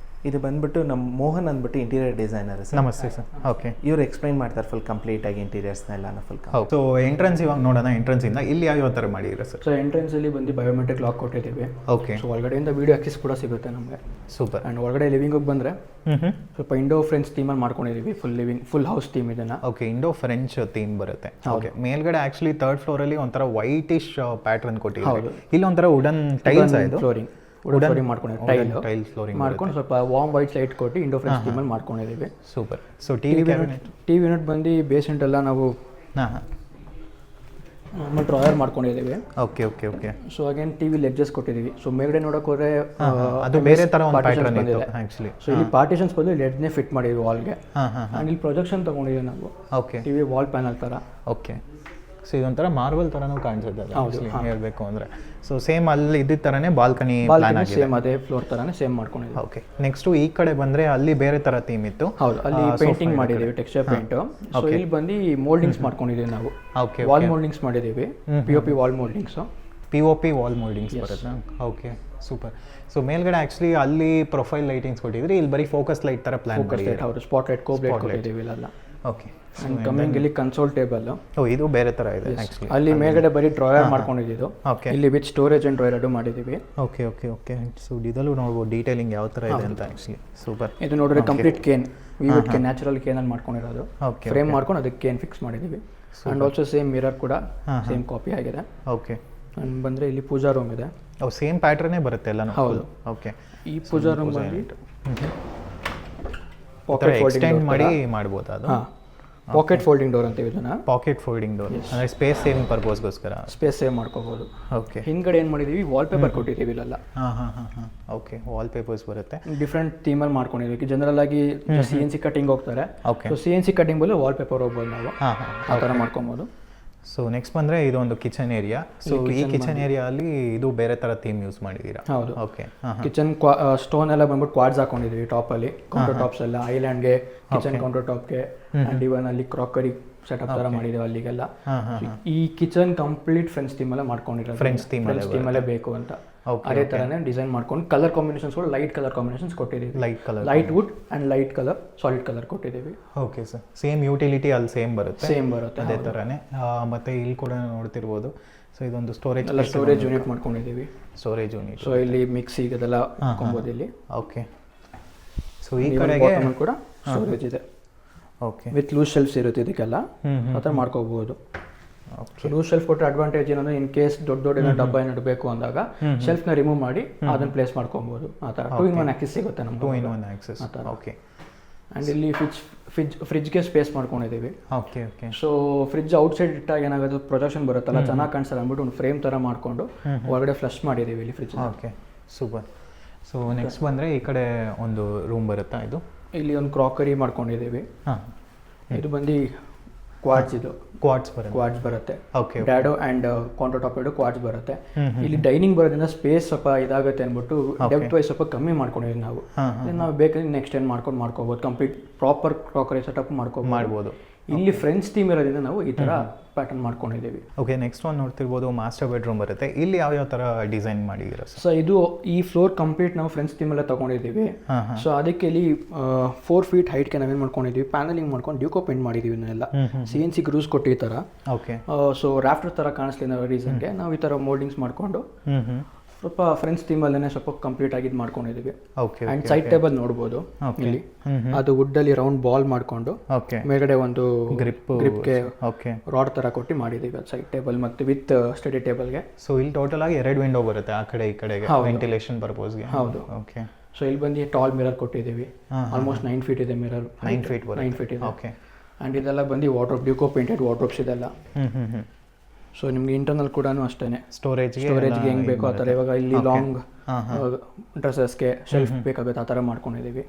ಇದು ಬಂದ್ಬಿಟ್ಟು ನಮ್ಮ ಮೋಹನ್ ಅಂದ್ಬಿಟ್ಟು ಇಂಟೀರಿಯರ್ ಡಿಸೈನರ್ ಸರ್. ನಮಸ್ತೆ ಸರ್. ಓಕೆ, ಇವ್ರು ಎಕ್ಸ್ಪ್ಲೈನ್ ಮಾಡ್ತಾರೆ ಫುಲ್ ಕಂಪ್ಲೀಟ್ ಆಗಿ ಇಂಟೀರಿಯರ್ಸ್ನೆಲ್ಲ ಫುಲ್. ಸೊ ಎಂಟ್ರೆನ್ಸ್ ಇವಾಗ ನೋಡೋಣ. ಎಂಟ್ರೆನ್ಸಿಂದ ಇಲ್ಲಿ ಯಾವ ಥರ ಮಾಡಿದ್ರೆ ಸರ್? ಸೊ ಎಂಟ್ರೆನ್ಸಲ್ಲಿ ಬಂದು ಬಯೋಮೆಟ್ರಿಕ್ ಲಾಕ್ ಕೊಟ್ಟಿದ್ದೀವಿ. ಓಕೆ, ಸೊ ಒಳಗಡೆಯಿಂದ ವಿಡಿಯೋ ಆಕ್ಸೆಸ್ ಕೂಡ ಸಿಗುತ್ತೆ ನಮಗೆ. ಸೂಪರ್. ಆ್ಯಂಡ್ ಒಳಗಡೆ ಲಿವಿಂಗಿಗೆ ಬಂದರೆ ಸ್ವಲ್ಪ ಇಂಡೋ ಫ್ರೆಂಚ್ ಥೀಮಲ್ಲಿ ಮಾಡ್ಕೊಂಡಿದ್ದೀವಿ. ಫುಲ್ ಹೌಸ್ ಥೀಮ್ ಇದನ್ನು. ಓಕೆ, ಇಂಡೋ ಫ್ರೆಂಚ್ ಥೀಮ್ ಬರುತ್ತೆ. ಓಕೆ, ಮೇಲ್ಗಡೆ ಆ್ಯಕ್ಚುಲಿ ಥರ್ಡ್ ಫ್ಲೋರಲ್ಲಿ ಒಂಥರ ವೈಟಿಶ್ ಪ್ಯಾಟ್ರನ್ ಕೊಟ್ಟಿದ್ದೀವಿ. ಇಲ್ಲಿ ಒಂಥರ ವುಡನ್ ಟೈಲ್ಸ್ ಆಯಿತು, ಫ್ಲೋರಿಂಗ್ ಮಾಡ್ಕೊಂಡಿದ್ದೀವಿ. ಟೈಲ್ ಫ್ಲೋರಿಂಗ್ ಮಾಡ್ಕೊಂಡು ಸ್ವಲ್ಪ ವಾರ್ಮ್ ವೈಟ್ ಲೈಟ್ ಕೊಟ್ಟು ಇಂಡೋ ಫ್ರೆಂಚ್ ಥೀಮಲ್ಲಿ ಮಾಡ್ಕೊಂಡಿದ್ದೀವಿ. ಸೂಪರ್. ಸೊ ಟಿವಿ ಯೂನಿಟ್ ಬಂದು ಬೇಸೆಂಟ್ ಎಲ್ಲ ನಾವು ನಾರ್ಮಲ್ ಡ್ರಾಯರ್ ಮಾಡ್ಕೊಂಡಿದ್ದೀವಿ. Okay. So again TV ledges ಕೊಟ್ಟಿದ್ದೀವಿ. ಸೊ ಮೇಲ್ಗಡೆ ನೋಡೋಕೆ ಹೋದರೆ ಅದು ಬೇರೆ ಥರ ಒಂದು ಪ್ಯಾಟರ್ನ್ ಇತ್ತು ಆ್ಯಕ್ಚುಲಿ. ಸೊ ಇಲ್ಲಿ ಪಾರ್ಟಿಷನ್ಸ್ ಬಂದು ಲೆಡ್ನೇ ಫಿಟ್ ಮಾಡಿದ್ವಿ ವಾಲ್ಗೆ. ಆ್ಯಂಡ್ ಇಲ್ಲಿ ಪ್ರೊಜೆಕ್ಷನ್ ತೊಗೊಂಡಿದ್ದೀವಿ ನಾವು. ಓಕೆ, ಟಿವಿ ವಾಲ್ ಪ್ಯಾನಲ್ ಥರ. ಓಕೆ. ಸೊ ಇದೊಂಥರ ಮಾರ್ಬಲ್ ಥರನೂ ಕಾಣಿಸುತ್ತೆ ಆ್ಯಕ್ಚುಲಿ ಹೇಳಬೇಕು ಅಂದರೆ. ಸೊ ಸೇಮ್ ಅಲ್ಲಿ ಇದ್ದಿದ್ದ ಥರನೇ ಬಾಲ್ಕನಿ ಪ್ಲಾನ್ ಆಗಿದೆ. ಸೇಮ್ ಅದೇ ಫ್ಲೋರ್ ಥರನೇ ಸೇಮ್ ಮಾಡ್ಕೊಂಡಿದ್ದೀವಿ. ಓಕೆ, ನೆಕ್ಸ್ಟು ಈ ಕಡೆ ಬಂದರೆ ಅಲ್ಲಿ ಬೇರೆ ಥರ ಥೀಮ್ ಇತ್ತು. ಹೌದು, ಅಲ್ಲಿ ಪೇಂಟಿಂಗ್ ಮಾಡಿದ್ದೀವಿ, ಟೆಕ್ಸ್ಚರ್ ಪೇಂಟು. ಸೊ ಇಲ್ಲಿ ಬಂದು ಮೋಲ್ಡಿಂಗ್ಸ್ ಮಾಡ್ಕೊಂಡಿದ್ದೀವಿ ನಾವು. ಓಕೆ, ವಾಲ್ ಮೋಲ್ಡಿಂಗ್ಸ್ ಮಾಡಿದ್ದೀವಿ. POP wall mouldings. POP wall mouldings ಬರುತ್ತೆ. Okay, super. ಸೊ ಮೇಲ್ಗಡೆ ಆ್ಯಕ್ಚುಲಿ ಅಲ್ಲಿ ಪ್ರೊಫೈಲ್ ಲೈಟಿಂಗ್ಸ್ ಕೊಟ್ಟಿದ್ರಿ, ಇಲ್ಲಿ ಬರೀ ಫೋಕಸ್ ಲೈಟ್ ಥರ ಪ್ಲಾನ್ ಮಾಡಿದ್ದೀವಿ. ಹೌದು, ಸ್ಪಾಟ್ ಲೈಟ್, ಕೋಬ್ ಲೈಟ್ ಕೊಟ್ಟಿದ್ದೀವಿ ಇಲ್ಲೆಲ್ಲ. ಓಕೆ, ಆ್ಯಂಡ್ ಕಮ್ಮಿಂಗ್ ಇಲ್ಲಿ ಕನ್ಸೋಲ್ ಟೇಬಲ್. ಇದು ಬೇರೆ ಥರ ಇದೆ ಆ್ಯಕ್ಚುಲಿ. ಅಲ್ಲಿ ಮೇಲ್ಗಡೆ ಬರೀ ಡ್ರಾಯರ್ ಮಾಡ್ಕೊಂಡಿದ್ದು. ಓಕೆ, ಇಲ್ಲಿ ವಿತ್ ಸ್ಟೋರೇಜ್ ಆ್ಯಂಡ್ ಡ್ರಾಯರ್ ಅದು ಮಾಡಿದ್ದೀವಿ. ಓಕೆ. ಸೊ ಇದಲ್ಲೂ ನೋಡ್ಬೋದು ಡೀಟೇಲಿಂಗ್ ಯಾವ ಥರ ಇದೆ ಅಂತ ಆ್ಯಕ್ಚುಲಿ. ಸೂಪರ್. ಇದು ನೋಡಿದ್ರೆ complete cane, vivid cane, natural ಕೇನಲ್ಲಿ ಮಾಡ್ಕೊಂಡಿರೋದು. ಫ್ರೇಮ್ ಮಾಡ್ಕೊಂಡು ಅದಕ್ಕೆ ಕೇನ್ ಫಿಕ್ಸ್ ಮಾಡಿದ್ದೀವಿ. ಆ್ಯಂಡ್ ಆಲ್ಸೋ ಸೇಮ್ ಮಿರರ್ ಕೂಡ ಸೇಮ್ ಕಾಪಿ ಆಗಿದೆ. ಓಕೆ, ಆ್ಯಂಡ್ ಬಂದರೆ ಇಲ್ಲಿ ಪೂಜಾ ರೂಮ್ ಇದೆ. ಸೇಮ್ ಪ್ಯಾಟ್ರನ್ನೇ ಬರುತ್ತೆ ಎಲ್ಲ. ಹೌದು. ಓಕೆ, ಈ ಪೂಜಾ ರೂಮ್ ಬಂದು ಎಕ್ಸ್ಟೆಂಡ್ ಮಾಡಿ ಮಾಡ್ಬೋದು. ಅದು ಪಾಕೆಟ್ ಫೋಲ್ಡಿಂಗ್ ಡೋರ್ ಅಂತೀವಿ ಇದನ್ನ. ಪಾಕೆಟ್ ಫೋಲ್ಡಿಂಗ್ ಡೋರ್ ಅಂದರೆ ಸ್ಪೇಸ್ ಸೇವಿಂಗ್ ಪರ್ಪಸ್ಗೋಸ್ಕರ ಸ್ಪೇಸ್ ಸೇವ್ ಮಾಡ್ಕೋಬೋದು. ಓಕೆ, ಹಿಂದ್ಗಡೆ ಏನು ಮಾಡಿದ್ದೀವಿ, ವಾಲ್ ಪೇಪರ್ ಕೊಟ್ಟಿದ್ದೀವಿ ಇಲ್ಲೆಲ್ಲ. ಹಾಂ. ಓಕೆ, ವಾಲ್ ಪೇಪರ್ಸ್ ಬರುತ್ತೆ. ಡಿಫ್ರೆಂಟ್ ಥೀಮಲ್ಲಿ ಮಾಡ್ಕೊಂಡಿದ್ದೀವಿ. ಜನರಲ್ ಆಗಿ CNC ಕಟಿಂಗ್ ಹೋಗ್ತಾರೆ. ಓಕೆ, ಸೊ CNC ಕಟಿಂಗ್ ಬದಲು ವಾಲ್ ಪೇಪರ್ ಹೋಗ್ಬೋದು ನಾವು. ಆ ಥರ ಮಾಡ್ಕೊಬೋದು. ಸೊ ನೆಕ್ಸ್ಟ್ ಬಂದರೆ ಇದೊಂದು ಕಿಚನ್ ಏರಿಯಾ. ಸೊ ಈ ಕಿಚನ್ ಏರಿಯಾಲ್ಲಿ ಇದು ಬೇರೆ ಥರ ಥೀಮ್ ಯೂಸ್ ಮಾಡಿದ್ದೀರಾ? ಹೌದು. ಓಕೆ, ಕಿಚನ್ ಸ್ಟೋನ್ ಎಲ್ಲ ಬಂದ್ಬಿಟ್ಟು ಕ್ವಾಡ್ಸ್ ಹಾಕೊಂಡಿದ್ದೀವಿ ಟಾಪಲ್ಲಿ. ಕೌಂಟರ್ ಟಾಪ್ಸ್ ಎಲ್ಲ ಐಲ್ಯಾಂಡ್ಗೆ, ಕಿಚನ್ ಕೌಂಟರ್ ಟಾಪ್ಗೆ, ಆ್ಯಂಡ್ ಇವನ್ ಅಲ್ಲಿ ಕ್ರಾಕರಿ ಸೆಟಪ್ ಥರ ಮಾಡಿದ್ದೀವಿ ಅಲ್ಲಿಗೆಲ್ಲ. ಈ ಕಿಚನ್ ಕಂಪ್ಲೀಟ್ ಫ್ರೆಂಚ್ ಥೀಮಲ್ಲೇ ಮಾಡ್ಕೊಂಡಿರೋದು. ಫ್ರೆಂಚ್ ಥೀಮಲ್ಲೇ ಬೇಕು ಅಂತ ಅದೇ ಥರನೇ ಡಿಸೈನ್ ಮಾಡ್ಕೊಂಡು ಕಲರ್ ಕಾಂಬಿನೇಷನ್ಸ್ ಕೂಡ ಲೈಟ್ ಕಲರ್ ಕಾಂಬಿನೇಷನ್ಸ್ ಕೊಟ್ಟಿದ್ದೀವಿ. Light wood and light colour, solid colour ಕೊಟ್ಟಿದ್ದೀವಿ. ಓಕೆ ಸರ್, ಸೇಮ್ ಯುಟಿಲಿಟಿ ಅಲ್ಲಿ ಸೇಮ್ ಬರುತ್ತೆ ಅದೇ ಥರನೇ. ಮತ್ತು ಇಲ್ಲಿ ಕೂಡ ನೋಡ್ತಿರ್ಬೋದು. ಸೊ ಇದೊಂದು ಸ್ಟೋರೇಜ್ ಯೂನಿಟ್ ಮಾಡ್ಕೊಂಡಿದ್ದೀವಿ. Storage unit. ಸೊ ಇಲ್ಲಿ ಮಿಕ್ಸಿ ಇದೆಲ್ಲ ಹಾಕೊಬೋದು ಇಲ್ಲಿ. ಓಕೆ, ಸೊ ಈ ಕಡೆಗೆ ಕೂಡ ಸ್ಟೋರೇಜ್ ಇದೆ. ಓಕೆ, ವಿತ್ ಲೂಸ್ ಶೆಲ್ಫ್ಸ್ ಇರುತ್ತೆ ಇದಕ್ಕೆಲ್ಲ. ಆ ಥರ ಮಾಡ್ಕೋಬಹುದು. ಲೂಸ್ ಶೆಲ್ಫ್ ಕೊಟ್ಟರೆ ಅಡ್ವಾಂಟೇಜ್ ಏನಂದ್ರೆ ಇನ್ ಕೇಸ್ ದೊಡ್ಡ ಡಬ್ಬ ಏನಾದ್ರು ಬೇಕು ಅಂದಾಗ ಶೆಲ್ಫ್ನ ರಿಮೂವ್ ಮಾಡಿ ಅದನ್ನ ಪ್ಲೇಸ್ ಮಾಡ್ಕೊಬಹುದು. ಆ ಥರ 2-in-1 ಆಕ್ಸೆಸ್ ಸಿಗುತ್ತೆ ನಮ್ಗೆ. 2-in-1 access. ಓಕೆ, ಆ್ಯಂಡ್ ಇಲ್ಲಿ ಫ್ರಿಜ್ಗೆ ಸ್ಪೇಸ್ ಮಾಡ್ಕೊಂಡಿದ್ದೀವಿ. ಓಕೆ. ಸೊ ಫ್ರಿಜ್ ಔಟ್ಸೈಡ್ ಇಟ್ಟಾಗ ಏನಾಗುತ್ತೆ, ಪ್ರೊಜೆಕ್ಷನ್ ಬರುತ್ತಲ್ಲ, ಚೆನ್ನಾಗಿ ಕಾಣಿಸಲ್ಲ ಅಂದ್ಬಿಟ್ಟು ಒಂದು ಫ್ರೇಮ್ ಥರ ಮಾಡಿಕೊಂಡು ಒಳಗಡೆ ಫ್ಲಶ್ ಮಾಡಿದ್ದೀವಿ ಇಲ್ಲಿ fridge. Okay, super. So next ಬಂದರೆ ಈ ಕಡೆ ಒಂದು ರೂಮ್ ಬರುತ್ತಾ? ಇದು ಇಲ್ಲಿ ಒಂದು ಕ್ರಾಕರಿ ಮಾಡ್ಕೊಂಡಿದ್ದೀವಿ. ಇದು ಬಂದು ಕ್ವಾಡ್ಸ್, ಇದು ಕ್ವಾಡ್ಸ್ ಬರುತ್ತೆ. ಓಕೆ. ಡ್ಯಾಡೋ ಆ್ಯಂಡ್ ಕೌಂಟರ್ ಟಾಪ್ ಎರಡು ಕ್ವಾಡ್ಸ್ ಬರುತ್ತೆ. ಇಲ್ಲಿ ಡೈನಿಂಗ್ ಬರೋದ್ರಿಂದ ಸ್ಪೇಸ್ ಸ್ವಲ್ಪ ಇದಾಗುತ್ತೆ ಅಂದ್ಬಿಟ್ಟು ಡೆಪ್ತ್ ವೈಸ್ ಸ್ವಲ್ಪ ಕಮ್ಮಿ ಮಾಡ್ಕೊಂಡಿದ್ದೀವಿ ನಾವು. ನಾವು ಬೇಕಾದ್ರೆ ನೆಕ್ಸ್ಟ್ ಏನು ಮಾಡ್ಕೋಬೋದು, ಕಂಪ್ಲೀಟ್ ಪ್ರಾಪರ್ ಕ್ರಾಕರಿ ಸೆಟಪ್ ಮಾಡ್ಬೋದು. ಇಲ್ಲಿ ಫ್ರೆಂಚ್ ಥೀಮ್ ಇರೋದ್ರಿಂದ ನಾವು ಈ ಥರ ಪ್ಯಾಟರ್ನ್ ಮಾಡ್ಕೊಂಡಿದ್ದೀವಿ. ಓಕೆ, ನೆಕ್ಸ್ಟ್ ಒನ್ ನೋಡ್ತಿರ್ಬೋದು ಮಾಸ್ಟರ್ ಬೆಡ್ರೂಮ್ ಬರುತ್ತೆ. ಇಲ್ಲಿ ಯಾವ ಥರ ಡಿಸೈನ್ ಮಾಡಿದ್ದೀರಾ? ಸೊ ಇದು ಈ ಫ್ಲೋರ್ ಕಂಪ್ಲೀಟ್ ನಾವು ಫ್ರೆಂಚ್ ಥೀಮೆಲ್ಲ ತೊಗೊಂಡಿದ್ದೀವಿ. ಸೊ ಅದಕ್ಕೆ ಇಲ್ಲಿ 4 feet ಹೈಟ್ಗೆ ನಾವೇನು ಮಾಡ್ಕೊಂಡಿದ್ದೀವಿ, ಪ್ಯಾನಲಿಂಗ್ ಮಾಡ್ಕೊಂಡು ಡ್ಯೂಕೋ ಪೇಂಟ್ ಮಾಡಿದ್ದೀವಿ ಇದನ್ನೆಲ್ಲ. CNC ಗ್ರೂಸ್ ಕೊಟ್ಟು ಈ ಥರ. ಓಕೆ. ಸೊ ರಾಫ್ಟರ್ ಥರ ಕಾಣಿಸ್ಲಿ ಅನ್ನೋ ರೀಸನ್ಗೆ ನಾವು ಈ ಥರ ಮೋಲ್ಡಿಂಗ್ಸ್ ಮಾಡಿಕೊಂಡು ಸ್ವಲ್ಪ ಫ್ರೆಂಚ್ ಥೀಮಲ್ಲೇ ಸ್ವಲ್ಪ ಕಂಪ್ಲೀಟ್ ಆಗಿ ಇದು ಮಾಡ್ಕೊಂಡಿದ್ದೀವಿ. ಆ್ಯಂಡ್ ಸೈಡ್ ಟೇಬಲ್ ನೋಡ್ಬೋದು ಇಲ್ಲಿ, ಅದು ವುಡ್ಡಲ್ಲಿ ರೌಂಡ್ ಬಾಲ್ ಮಾಡಿಕೊಂಡು ಮೇಲ್ಗಡೆ ಒಂದು ಗ್ರಿಪ್ಗೆ ರಾಡ್ ಥರ ಕೊಟ್ಟು ಮಾಡಿದ್ದೀವಿ ಅದು ಸೈಡ್ ಟೇಬಲ್ ಮತ್ತು ವಿತ್ ಸ್ಟಡಿ ಟೇಬಲ್ಗೆ. ಸೊ ಇಲ್ಲಿ ಟೋಟಲ್ ಆಗಿ 2 ವಿಂಡೋ ಬರುತ್ತೆ ಆ ಕಡೆ ಈ ಕಡೆಗೆ ವೆಂಟಿಲೇಷನ್ ಪರ್ಪೋಸ್ಗೆ. ಹೌದು. ಓಕೆ. ಸೊ ಇಲ್ಲಿ ಬಂದು ಟಾಲ್ ಮಿರರ್ ಕೊಟ್ಟಿದ್ದೀವಿ. ಆಲ್ಮೋಸ್ಟ್ 9 feet ಇದೆ ಮಿರರ್. 9 feet ಇದೆ. ಓಕೆ. ಆ್ಯಂಡ್ ಇದೆಲ್ಲ ಬಂದು ವಾರ್ಡ್ರೋಬ್, ಡ್ಯೂಕೋ ಪೇಂಟೆಡ್ ವಾರ್ಡ್ರೋಬ್ಸ್ ಇದೆಲ್ಲ. ಸೊ ನಿಮ್ಗೆ ಇಂಟರ್ನಲ್ ಕೂಡ ಅಷ್ಟೇ ಸ್ಟೋರೇಜ್ಗೆ ಹೆಂಗೆ ಬೇಕೋ ಆ ಥರ. ಇವಾಗ ಇಲ್ಲಿ ಲಾಂಗ್ ಡ್ರೆಸ್ಸಸ್ಗೆ ಶೆಲ್ಫ್ ಬೇಕಾಗುತ್ತೆ ಆ ಥರ ಮಾಡ್ಕೊಂಡಿದ್ದೀವಿ.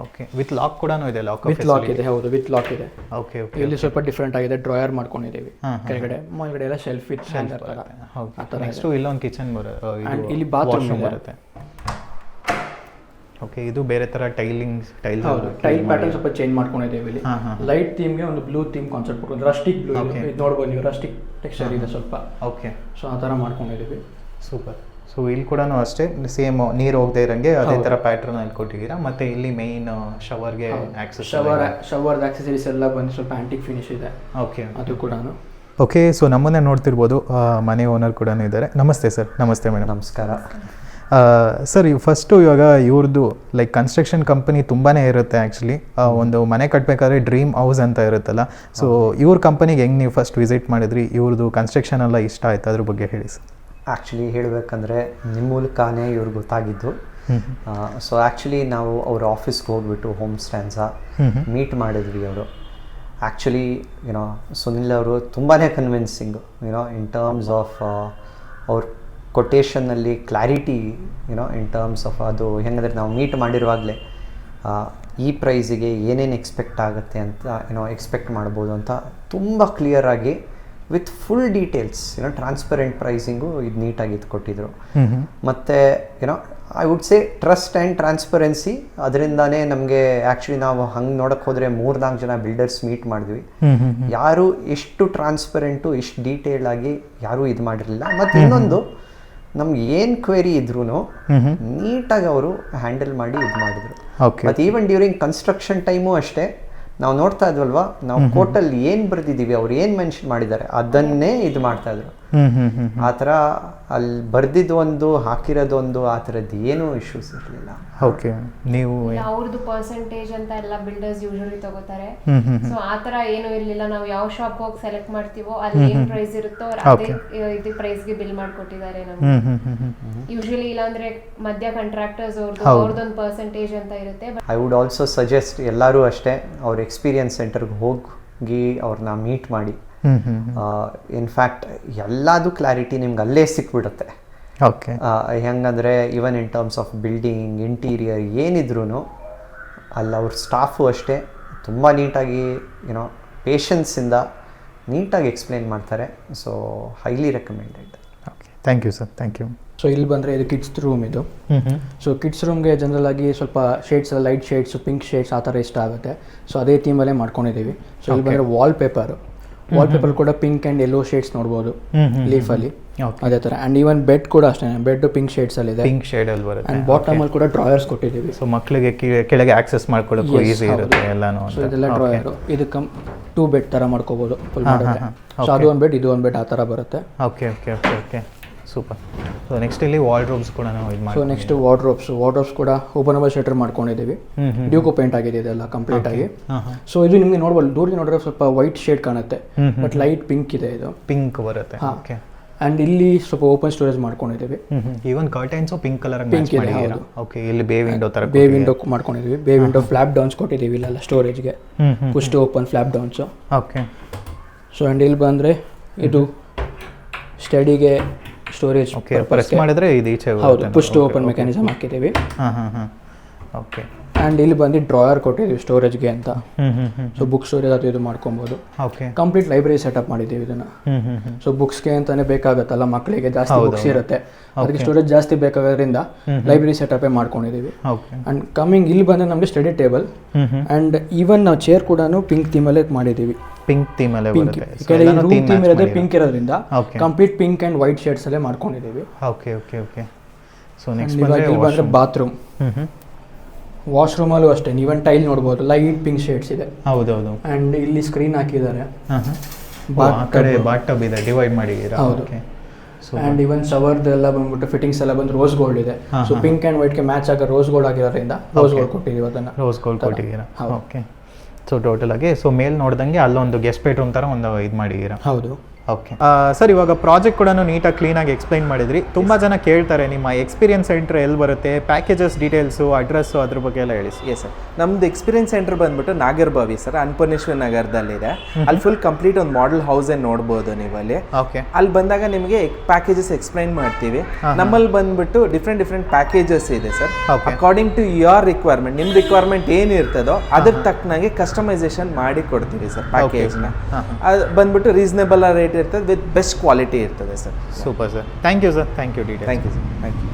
ಓಕೆ. ವಿತ್ ಲಾಕ್ ಕೂಡ ಇದೆ? ವಿತ್ ಲಾಕ್ ಇದೆ, ಹೌದು, ವಿತ್ ಲಾಕ್ ಇದೆ. ಓಕೆ. ಇಲ್ಲಿ ಸ್ವಲ್ಪ ಡಿಫ್ರೆಂಟ್ ಆಗಿದೆ, ಡ್ರಾಯರ್ ಮಾಡ್ಕೊಂಡಿದ್ದೀವಿ ಕೆಳಗಡೆ, ಮೇಲ್ಗಡೆ ಎಲ್ಲ ಶೆಲ್ಫ್ ವಿತ್ ಹ್ಯಾಂಗರ್ ಥರ ಆ ಥರ. ನೆಕ್ಸ್ಟ್ ಇಲ್ಲೊಂದು ಕಿಚನ್ ಬರುತ್ತೆ, ಇಲ್ಲಿ ಬಾತ್ರೂಮ್ ಬರುತ್ತೆ. ಓಕೆ. ಇದು ಬೇರೆ ಥರ ಟೈಲ್ ಪ್ಯಾಟರ್ನ್ ಸ್ವಲ್ಪ ಚೇಂಜ್ ಮಾಡ್ಕೊಂಡಿದ್ದೀವಿ. ಇಲ್ಲಿ ಲೈಟ್ ಥೀಮ್ಗೆ ಒಂದು ಬ್ಲೂ ಥೀಮ್ ಕಾನ್ಸೆಪ್ಟ್ ಕೊಟ್ಟು ರಸ್ಟಿಕ್ ಬ್ಲೂ ಇದು ನೋಡ್ಬೋದು ನೀವು, ರಸ್ಟಿಕ್ ಟೆಕ್ಸ್ಚರ್ ಇದೆ ಸ್ವಲ್ಪ. ಓಕೆ. ಸೊ ಆ ಥರ ಮಾಡ್ಕೊಂಡಿದ್ದೀವಿ. ಸೂಪರ್. ಸೊ ಇಲ್ಲಿ ಕೂಡ ಅಷ್ಟೇ ಸೇಮ್ ನೀರು ಹೋಗದೆ ಇರೋಂಗೆ ಅದೇ ಥರ ಪ್ಯಾಟರ್ನ್ ಅಲ್ಲಿ ಕೊಟ್ಟಿದ್ದೀರಾ. ಮತ್ತೆ ಇಲ್ಲಿ ಮೇನ್ ಶವರ್ಗೆ ಶವರ್ ಆಕ್ಸೆಸರೀಸ್ ಎಲ್ಲ ಬಂದು ಸ್ವಲ್ಪ ಆಂಟಿಕ್ ಫಿನಿಶ್ ಇದೆ. ಓಕೆ. ಅದು ಕೂಡ. ಓಕೆ. ಸೊ ನಮ್ಮನ್ನೇ ನೋಡ್ತಿರ್ಬೋದು ಮನೆ ಓನರ್ ಕೂಡ ಇದ್ದಾರೆ. ನಮಸ್ತೆ ಸರ್. ನಮಸ್ತೆ ಮೇಡಮ್. ನಮಸ್ಕಾರ ಸರ್. ಫಸ್ಟು ಇವಾಗ ಇವ್ರದ್ದು ಲೈಕ್ ಕನ್ಸ್ಟ್ರಕ್ಷನ್ ಕಂಪನಿ ತುಂಬಾ ಇರುತ್ತೆ ಆ್ಯಕ್ಚುಲಿ. ಒಂದು ಮನೆ ಕಟ್ಟಬೇಕಾದ್ರೆ ಡ್ರೀಮ್ ಹೌಸ್ ಅಂತ ಇರುತ್ತಲ್ಲ, ಸೊ ಇವ್ರ ಕಂಪನಿಗೆ ಹೆಂಗೆ ನೀವು ಫಸ್ಟ್ ವಿಸಿಟ್ ಮಾಡಿದ್ರಿ, ಇವ್ರದ್ದು ಕನ್ಸ್ಟ್ರಕ್ಷನ್ ಎಲ್ಲ ಇಷ್ಟ ಆಯ್ತು, ಅದ್ರ ಬಗ್ಗೆ ಹೇಳಿ ಸರ್. ಆ್ಯಕ್ಚುಲಿ ಹೇಳಬೇಕಂದ್ರೆ ನಿಮ್ಮ ಮೂಲಕನೇ ಇವ್ರು ಗೊತ್ತಾಗಿದ್ದು. ಸೊ ಆ್ಯಕ್ಚುಲಿ ನಾವು ಅವ್ರ ಆಫೀಸ್ಗೆ ಹೋಗ್ಬಿಟ್ಟು ಹೋಮ್ ಸ್ಟ್ಯಾಂಡ್ಸ ಮೀಟ್ ಮಾಡಿದ್ವಿ. ಅವರು ಆ್ಯಕ್ಚುಲಿ ಯುನೋ ಸುನಿಲ್ ಅವರು ತುಂಬಾ ಕನ್ವಿನ್ಸಿಂಗು ಇನ್ ಟರ್ಮ್ಸ್ ಆಫ್ ಅವ್ರ ಕೊಟೇಷನ್ನಲ್ಲಿ ಕ್ಲಾರಿಟಿ ಇನ್ ಟರ್ಮ್ಸ್ ಆಫ್ ಅದು ಹೆಂಗಂದರೆ ನಾವು ಮೀಟ್ ಮಾಡಿರುವಾಗಲೇ ಈ ಪ್ರೈಸಿಗೆ ಏನೇನು ಎಕ್ಸ್ಪೆಕ್ಟ್ ಆಗುತ್ತೆ ಅಂತ ಎಕ್ಸ್ಪೆಕ್ಟ್ ಮಾಡ್ಬೋದು ಅಂತ ತುಂಬ ಕ್ಲಿಯರಾಗಿ with full details transparent pricing ಇದು ನೀಟಾಗಿ ಇದು ಕೊಟ್ಟಿದ್ರು. ಮತ್ತು I would say trust and transparency, ಅದರಿಂದಾನೇ ನಮಗೆ ಆ್ಯಕ್ಚುಲಿ ನಾವು ಹಂಗೆ ನೋಡೋಕ್ಕೆ ಹೋದರೆ 3-4 ಜನ ಬಿಲ್ಡರ್ಸ್ ಮೀಟ್ ಮಾಡಿದ್ವಿ. ಯಾರು ಎಷ್ಟು ಟ್ರಾನ್ಸ್ಪರೆಂಟು ಎಷ್ಟು ಡೀಟೇಲ್ ಆಗಿ ಯಾರೂ ಇದು ಮಾಡಿರಲಿಲ್ಲ. ಮತ್ತು ಇನ್ನೊಂದು ನಮ್ಗೆ ಏನು ಕ್ವೆರಿ ಇದ್ರೂ ನೀಟಾಗಿ ಅವರು ಹ್ಯಾಂಡಲ್ ಮಾಡಿ ಇದು ಮಾಡಿದರು. ಮತ್ತು ಈವನ್ ಡ್ಯೂರಿಂಗ್ ಕನ್ಸ್ಟ್ರಕ್ಷನ್ ಟೈಮು ಅಷ್ಟೇ ನಾವು ನೋಡ್ತಾ ಇದ್ವಲ್ವಾ, ನಾವು ಕೋರ್ಟಲ್ಲಿ ಏನು ಬರೆದಿದ್ದೀವಿ, ಅವ್ರು ಏನು ಮೆನ್ಷನ್ ಮಾಡಿದ್ದಾರೆ ಅದನ್ನೇ ಇದು ಮಾಡ್ತಾಯಿದ್ರು. ಆ ಥರ ಅಲ್ಲಿ ಬರೆದಿದ್ದೊಂದು ಹಾಕಿರೋದೊಂದು ಆ ಥರದ್ದು ಏನೂ ಇಶ್ಯೂಸ್ ಇರಲಿಲ್ಲ. ಓಕೆ. ನೀವು ಅವ್ರದ್ದು ಪರ್ಸೆಂಟೇಜ್ ಅಂತ ಎಲ್ಲ ಬಿಲ್ಡರ್ಸ್ ಯೂಶಲಿ ತಗೋತಾರೆ. ಸೊ ಆ ಥರ ಏನೂ ಇರಲಿಲ್ಲ. ನಾವು ಯಾವ ಶಾಪ್ ಹೋಗಿ ಸೆಲೆಕ್ಟ್ ಮಾಡ್ತೀವೋ ಅಲ್ಲಿ ಏನು ಪ್ರೈಸ್ ಇರುತ್ತೋ ಅದೇ ಇದು ಪ್ರೈಸ್ಗೆ ಬಿಲ್ ಮಾಡಿಕೊಟ್ಟಿದ್ದಾರೆ ನಮ್ಗೆ. ಯೂಶಲಿ ಇಲ್ಲಾಂದ್ರೆ ಮಧ್ಯ ಕಾಂಟ್ರಾಕ್ಟರ್ಸ್ ಅವ್ರದ್ದೊಂದು ಪರ್ಸೆಂಟೇಜ್ ಅಂತ ಇರುತ್ತೆ. ಐ ವುಡ್ ಆಲ್ಸೋ ಸಜೆಸ್ಟ್ ಎಲ್ಲರೂ ಅಷ್ಟೇ ಅವ್ರ ಎಕ್ಸ್ಪೀರಿಯನ್ಸ್ ಸೆಂಟರ್ಗೆ ಹೋಗಿ ಅವ್ರನ್ನ ಮೀಟ್ ಮಾಡಿ. ಇನ್ಫ್ಯಾಕ್ಟ್ ಎಲ್ಲದೂ ಕ್ಲಾರಿಟಿ ನಿಮ್ಗೆ ಅಲ್ಲೇ ಸಿಕ್ಬಿಡುತ್ತೆ. ಓಕೆ. ಹೆಂಗಂದರೆ even in terms of building interior ಏನಿದ್ರೂ ಅಲ್ಲಿ ಅವ್ರ ಸ್ಟಾಫು ಅಷ್ಟೇ ತುಂಬ ನೀಟಾಗಿ ಪೇಷನ್ಸಿಂದ ನೀಟಾಗಿ ಎಕ್ಸ್ಪ್ಲೇನ್ ಮಾಡ್ತಾರೆ. So highly recommended. Okay. Thank you sir. Thank you. So ಇಲ್ಲಿ ಬಂದರೆ ಇದು ಕಿಡ್ಸ್ ರೂಮ್ ಇದು. ಸೊ ಕಿಡ್ಸ್ ರೂಮ್ಗೆ ಜನರಲ್ ಆಗಿ ಸ್ವಲ್ಪ shades, light shades, pink shades ಆ ಥರ ಇಷ್ಟ ಆಗುತ್ತೆ. ಸೊ ಅದೇ ಥೀಮಲ್ಲೇ ಮಾಡ್ಕೊಂಡಿದ್ದೀವಿ. ಸೊ ಇಲ್ಲಿ ಬಂದರೆ ವಾಲ್ ಪೇಪರ್ ಕೂಡ ಪಿಂಕ್ ಆ್ಯಂಡ್ ಯೆಲ್ಲೋ ಶೇಡ್ಸ್ ನೋಡ್ಬೋದು ಲೀಫಲ್ಲಿ, ಅದೇ ಥರ. ಆ್ಯಂಡ್ ಈವನ್ ಬೆಡ್ ಕೂಡ ಅಷ್ಟೇ, ಬೆಡ್ ಪಿಂಕ್ ಶೇಡ್ಸಲ್ಲಿದೆ, ಪಿಂಕ್ ಶೇಡಲ್ಲಿ ಬರುತ್ತೆ. ಆ್ಯಂಡ್ ಬಾಟಮಲ್ಲಿ ಕೂಡ ಡ್ರಾಯರ್ಸ್ ಕೊಟ್ಟಿದ್ದೀವಿ. ಸೊ ಮಕ್ಕಳಿಗೆ ಕೆಳಗೆ ಆಕ್ಸೆಸ್ ಮಾಡ್ಕೊಳ್ಳೋಕ್ಕೂ ಈಸಿ ಇರುತ್ತೆ ಎಲ್ಲಾನು. ಸೊ ಇದೆಲ್ಲ ಡ್ರಾಯರು. ಇದಕ್ಕೆ 2 ಬೆಡ್ ಥರ ಮಾಡ್ಕೋಬೋದು ಫುಲ್ ಮಾಡೋಕ್ಕೆ. ಸೊ ಅದು ಒಂದು ಬೆಡ್, ಇದು ಒಂದು ಬೆಡ್ ಆ ಥರ ಬರುತ್ತೆ. Okay okay okay okay. Super. So next ಇಲ್ಲಿ ವಾರ್ಡ್ರೋಬ್ಸ್ ಕೂಡ ನಾವು ಇದು ಮಾಡಿ. ಸೊ ನೆಕ್ಸ್ಟ್ ವಾರ್ಡ್ರೋಬ್ಸ್ ಕೂಡ ಓಪನಬಲ್ ಶಟರ್ ಮಾಡ್ಕೊಂಡಿದ್ದೀವಿ. ಡ್ಯೂಕೋ ಪೇಂಟ್ ಆಗಿದೆ ಇದೆಲ್ಲ ಕಂಪ್ಲೀಟ್ ಆಗಿ. ಸೊ ಇದು ನಿಮಗೆ ನೋಡ್ಬೋದು, ದೂರದಿಂದ ನೋಡಿದ್ರೆ ಸ್ವಲ್ಪ ವೈಟ್ ಶೇಡ್ ಕಾಣುತ್ತೆ, ಬಟ್ ಲೈಟ್ ಪಿಂಕ್ ಇದೆ, ಇದು ಪಿಂಕ್ ಬರುತ್ತೆ. ಓಕೆ. ಆ್ಯಂಡ್ ಇಲ್ಲಿ ಸ್ವಲ್ಪ ಓಪನ್ ಸ್ಟೋರೇಜ್ ಮಾಡ್ಕೊಂಡಿದ್ದೀವಿ. ಈವನ್ ಕರ್ಟೈನ್ಸು ಪಿಂಕ್ ಕಲರ್ ಪಿಂಕ್ ಇದೆ. ಓಕೆ. ಇಲ್ಲಿ ಬೇ ವಿಂಡೋ ಥರ ಬೇ ವಿಂಡೋ ಮಾಡ್ಕೊಂಡಿದ್ದೀವಿ. ಬೇ ವಿಂಡೋ ಫ್ಲಾಪ್ ಡೌನ್ಸ್ ಕೊಟ್ಟಿದ್ದೀವಿ ಇಲ್ಲೆಲ್ಲ ಸ್ಟೋರೇಜ್ಗೆ, push to open flap downs. Okay. So and ಇಲ್ಲಿ ಬಂದರೆ ಇದು ಸ್ಟಡಿಗೆ ಸ್ಟೋರೇಜ್. ಓಕೆ. ಪ್ರೆಸ್ ಮಾಡಿದ್ರೆ ಇದು ಈಚೆ ಹೌದು, ಪುಷ್ ಟು ಓಪನ್ ಮೆಕ್ಯಾನಿಸಮ್ ಹಾಕಿದ್ದೀವಿ. ಓಕೆ. ಆ್ಯಂಡ್ ಇಲ್ಲಿ ಬಂದು ಡ್ರಾಯರ್ ಕೊಟ್ಟಿದ್ದೀವಿ ಸ್ಟೋರೇಜ್ಗೆ ಅಂತ. ಸೊ ಬುಕ್ ಸ್ಟೋರೇಜ್ ಅದು ಇದು ಮಾಡ್ಕೊಬೋದು. ಓಕೆ. ಕಂಪ್ಲೀಟ್ ಲೈಬ್ರರಿ ಸೆಟಪ್ ಮಾಡಿದ್ದೀವಿ ಇದನ್ನು. ಸೊ ಬುಕ್ಸ್ಗೆ ಅಂತಾನೆ ಬೇಕಾಗತ್ತಲ್ಲ ಮಕ್ಕಳಿಗೆ ಜಾಸ್ತಿ ಬುಕ್ಸ್ ಇರುತ್ತೆ, ಅದಕ್ಕೆ ಸ್ಟೋರೇಜ್ ಜಾಸ್ತಿ ಬೇಕಾಗೋದ್ರಿಂದ ಲೈಬ್ರರಿ ಸೆಟಪೇ ಮಾಡ್ಕೊಂಡಿದ್ದೀವಿ. ಆ್ಯಂಡ್ ಕಮಿಂಗ್ ಇಲ್ಲಿ ಬಂದರೆ ನಮಗೆ ಸ್ಟಡಿ ಟೇಬಲ್ ಆ್ಯಂಡ್ ಈವನ್ ನಾವು ಚೇರ್ ಕೂಡ ಪಿಂಕ್ ಥೀಮಲ್ಲೇ ಮಾಡಿದ್ದೀವಿ. ಪಿಂಕ್ ಥೀಮಲ್ಲೇ ರೂಮ್ ಥೀಮ್ ಇರೋದೇ ಪಿಂಕ್ ಇರೋದ್ರಿಂದ complete pink and white shades ಅಲ್ಲೇ ಮಾಡ್ಕೊಂಡಿದ್ದೀವಿ. Okay okay okay. So next ಬಂದರೆ ಬಾತ್ರೂಮ್. ವಾಶ್ರೂಮಲ್ಲೂ ಅಷ್ಟೇ ನೀವನ್ ಟೈಲ್ ನೋಡ್ಬೋದು, ಲೈಟ್ ಪಿಂಕ್ ಶೇಡ್ಸ್ ಇದೆ. ಹೌದೌದು. ಆ್ಯಂಡ್ ಇಲ್ಲಿ ಸ್ಕ್ರೀನ್ ಹಾಕಿದ್ದಾರೆ, ಬಾತ್ ಟಬ್ ಇದೆ, ಡಿವೈಡ್ ಮಾಡಿದ್ದೀರಾ? ಹೌದು. ಆ್ಯಂಡ್ ಇವನ್ ಶವರ್ದೆಲ್ಲ ಬಂದ್ಬಿಟ್ಟು ಫಿಟ್ಟಿಂಗ್ಸ್ ಎಲ್ಲ ಬಂದು ರೋಸ್ ಗೋಲ್ಡ್ ಇದೆ. ಸೊ ಪಿಂಕ್ ಆ್ಯಂಡ್ ವೈಟ್ಗೆ ಮ್ಯಾಚ್ ಆಗೋ ರೋಸ್ ಗೋಲ್ಡ್ ಆಗಿರೋದ್ರಿಂದ ರೋಸ್ ಗೋಲ್ಡ್ ಕೊಟ್ಟಿದ್ದೀವಿ ಅದನ್ನು. ರೋಸ್ ಗೋಲ್ಡ್ ಕೊಟ್ಟಿದ್ದೀರಾ? ಓಕೆ. ಸೊ ಟೋಟಲ್ ಆಗಿ ಸೊ ಮೇಲ್ ನೋಡ್ದಂಗೆ ಅಲ್ಲೊಂದು ಗೆಸ್ಟ್ ಬೆಡ್ರೂಮ್ ಥರ ಒಂದು ಇದು ಮಾಡಿದ್ದೀರಾ? ಹೌದು. ಓಕೆ ಸರ್, ಇವಾಗ ಪ್ರಾಜೆಕ್ಟ್ ಕೂಡ ನೀಟಾಗಿ ಕ್ಲೀನಾಗಿ ಎಕ್ಸ್ಪ್ಲೈನ್ ಮಾಡಿದ್ರಿ. ತುಂಬ ಜನ ಕೇಳ್ತಾರೆ ನಿಮ್ಮ ಎಕ್ಸ್ಪೀರಿಯನ್ಸ್ ಸೆಂಟರ್ ಎಲ್ಲಿ ಬರುತ್ತೆ, ಪ್ಯಾಕೇಜಸ್ ಡೀಟೇಲ್ಸು, ಅಡ್ರೆಸ್ಸು, ಅದ್ರ ಬಗ್ಗೆ ಎಲ್ಲ ಹೇಳಿ. ಎಸ್ ಸರ್, ನಮ್ದು ಎಕ್ಸ್ಪೀರಿಯನ್ಸ್ ಸೆಂಟರ್ ಬಂದ್ಬಿಟ್ಟು ನಾಗರ್ಬಾವಿ ಸರ್, ಅನ್ನಪೂರ್ಣೇಶ್ವರಿ ನಗರದಲ್ಲಿದೆ. ಅಲ್ಲಿ ಫುಲ್ ಕಂಪ್ಲೀಟ್ ಒಂದು ಮಾಡೆಲ್ ಹೌಸ್ ನೋಡ್ಬೋದು ನೀವು ಅಲ್ಲಿ. ಓಕೆ. ಅಲ್ಲಿ ಬಂದಾಗ ನಿಮಗೆ ಪ್ಯಾಕೇಜಸ್ ಎಕ್ಸ್ಪ್ಲೈನ್ ಮಾಡ್ತೀವಿ. ನಮ್ಮಲ್ಲಿ ಬಂದ್ಬಿಟ್ಟು ಡಿಫ್ರೆಂಟ್ ಪ್ಯಾಕೇಜಸ್ ಇದೆ sir. According to your requirement, ನಿಮ್ಮ ರಿಕ್ವೈರ್ಮೆಂಟ್ ಏನಿರ್ತದೋ ಅದ್ರ ತಕ್ಕನಾಗೆ ಕಸ್ಟಮೈಸೇಷನ್ ಮಾಡಿ ಕೊಡ್ತೀವಿ ಸರ್ ಪ್ಯಾಕೇಜ್ನ. ಅದು ಬಂದ್ಬಿಟ್ಟು ರೀಸನೇಬಲ್ ರೇಟ್ ಇರ್ತದೆ ವಿತ್ ಬೆಸ್ಟ್ ಕ್ವಾಲಿಟಿ ಇರ್ತದೆ sir. Super sir, thank you sir, thank you detail. Thank you sir, thank you.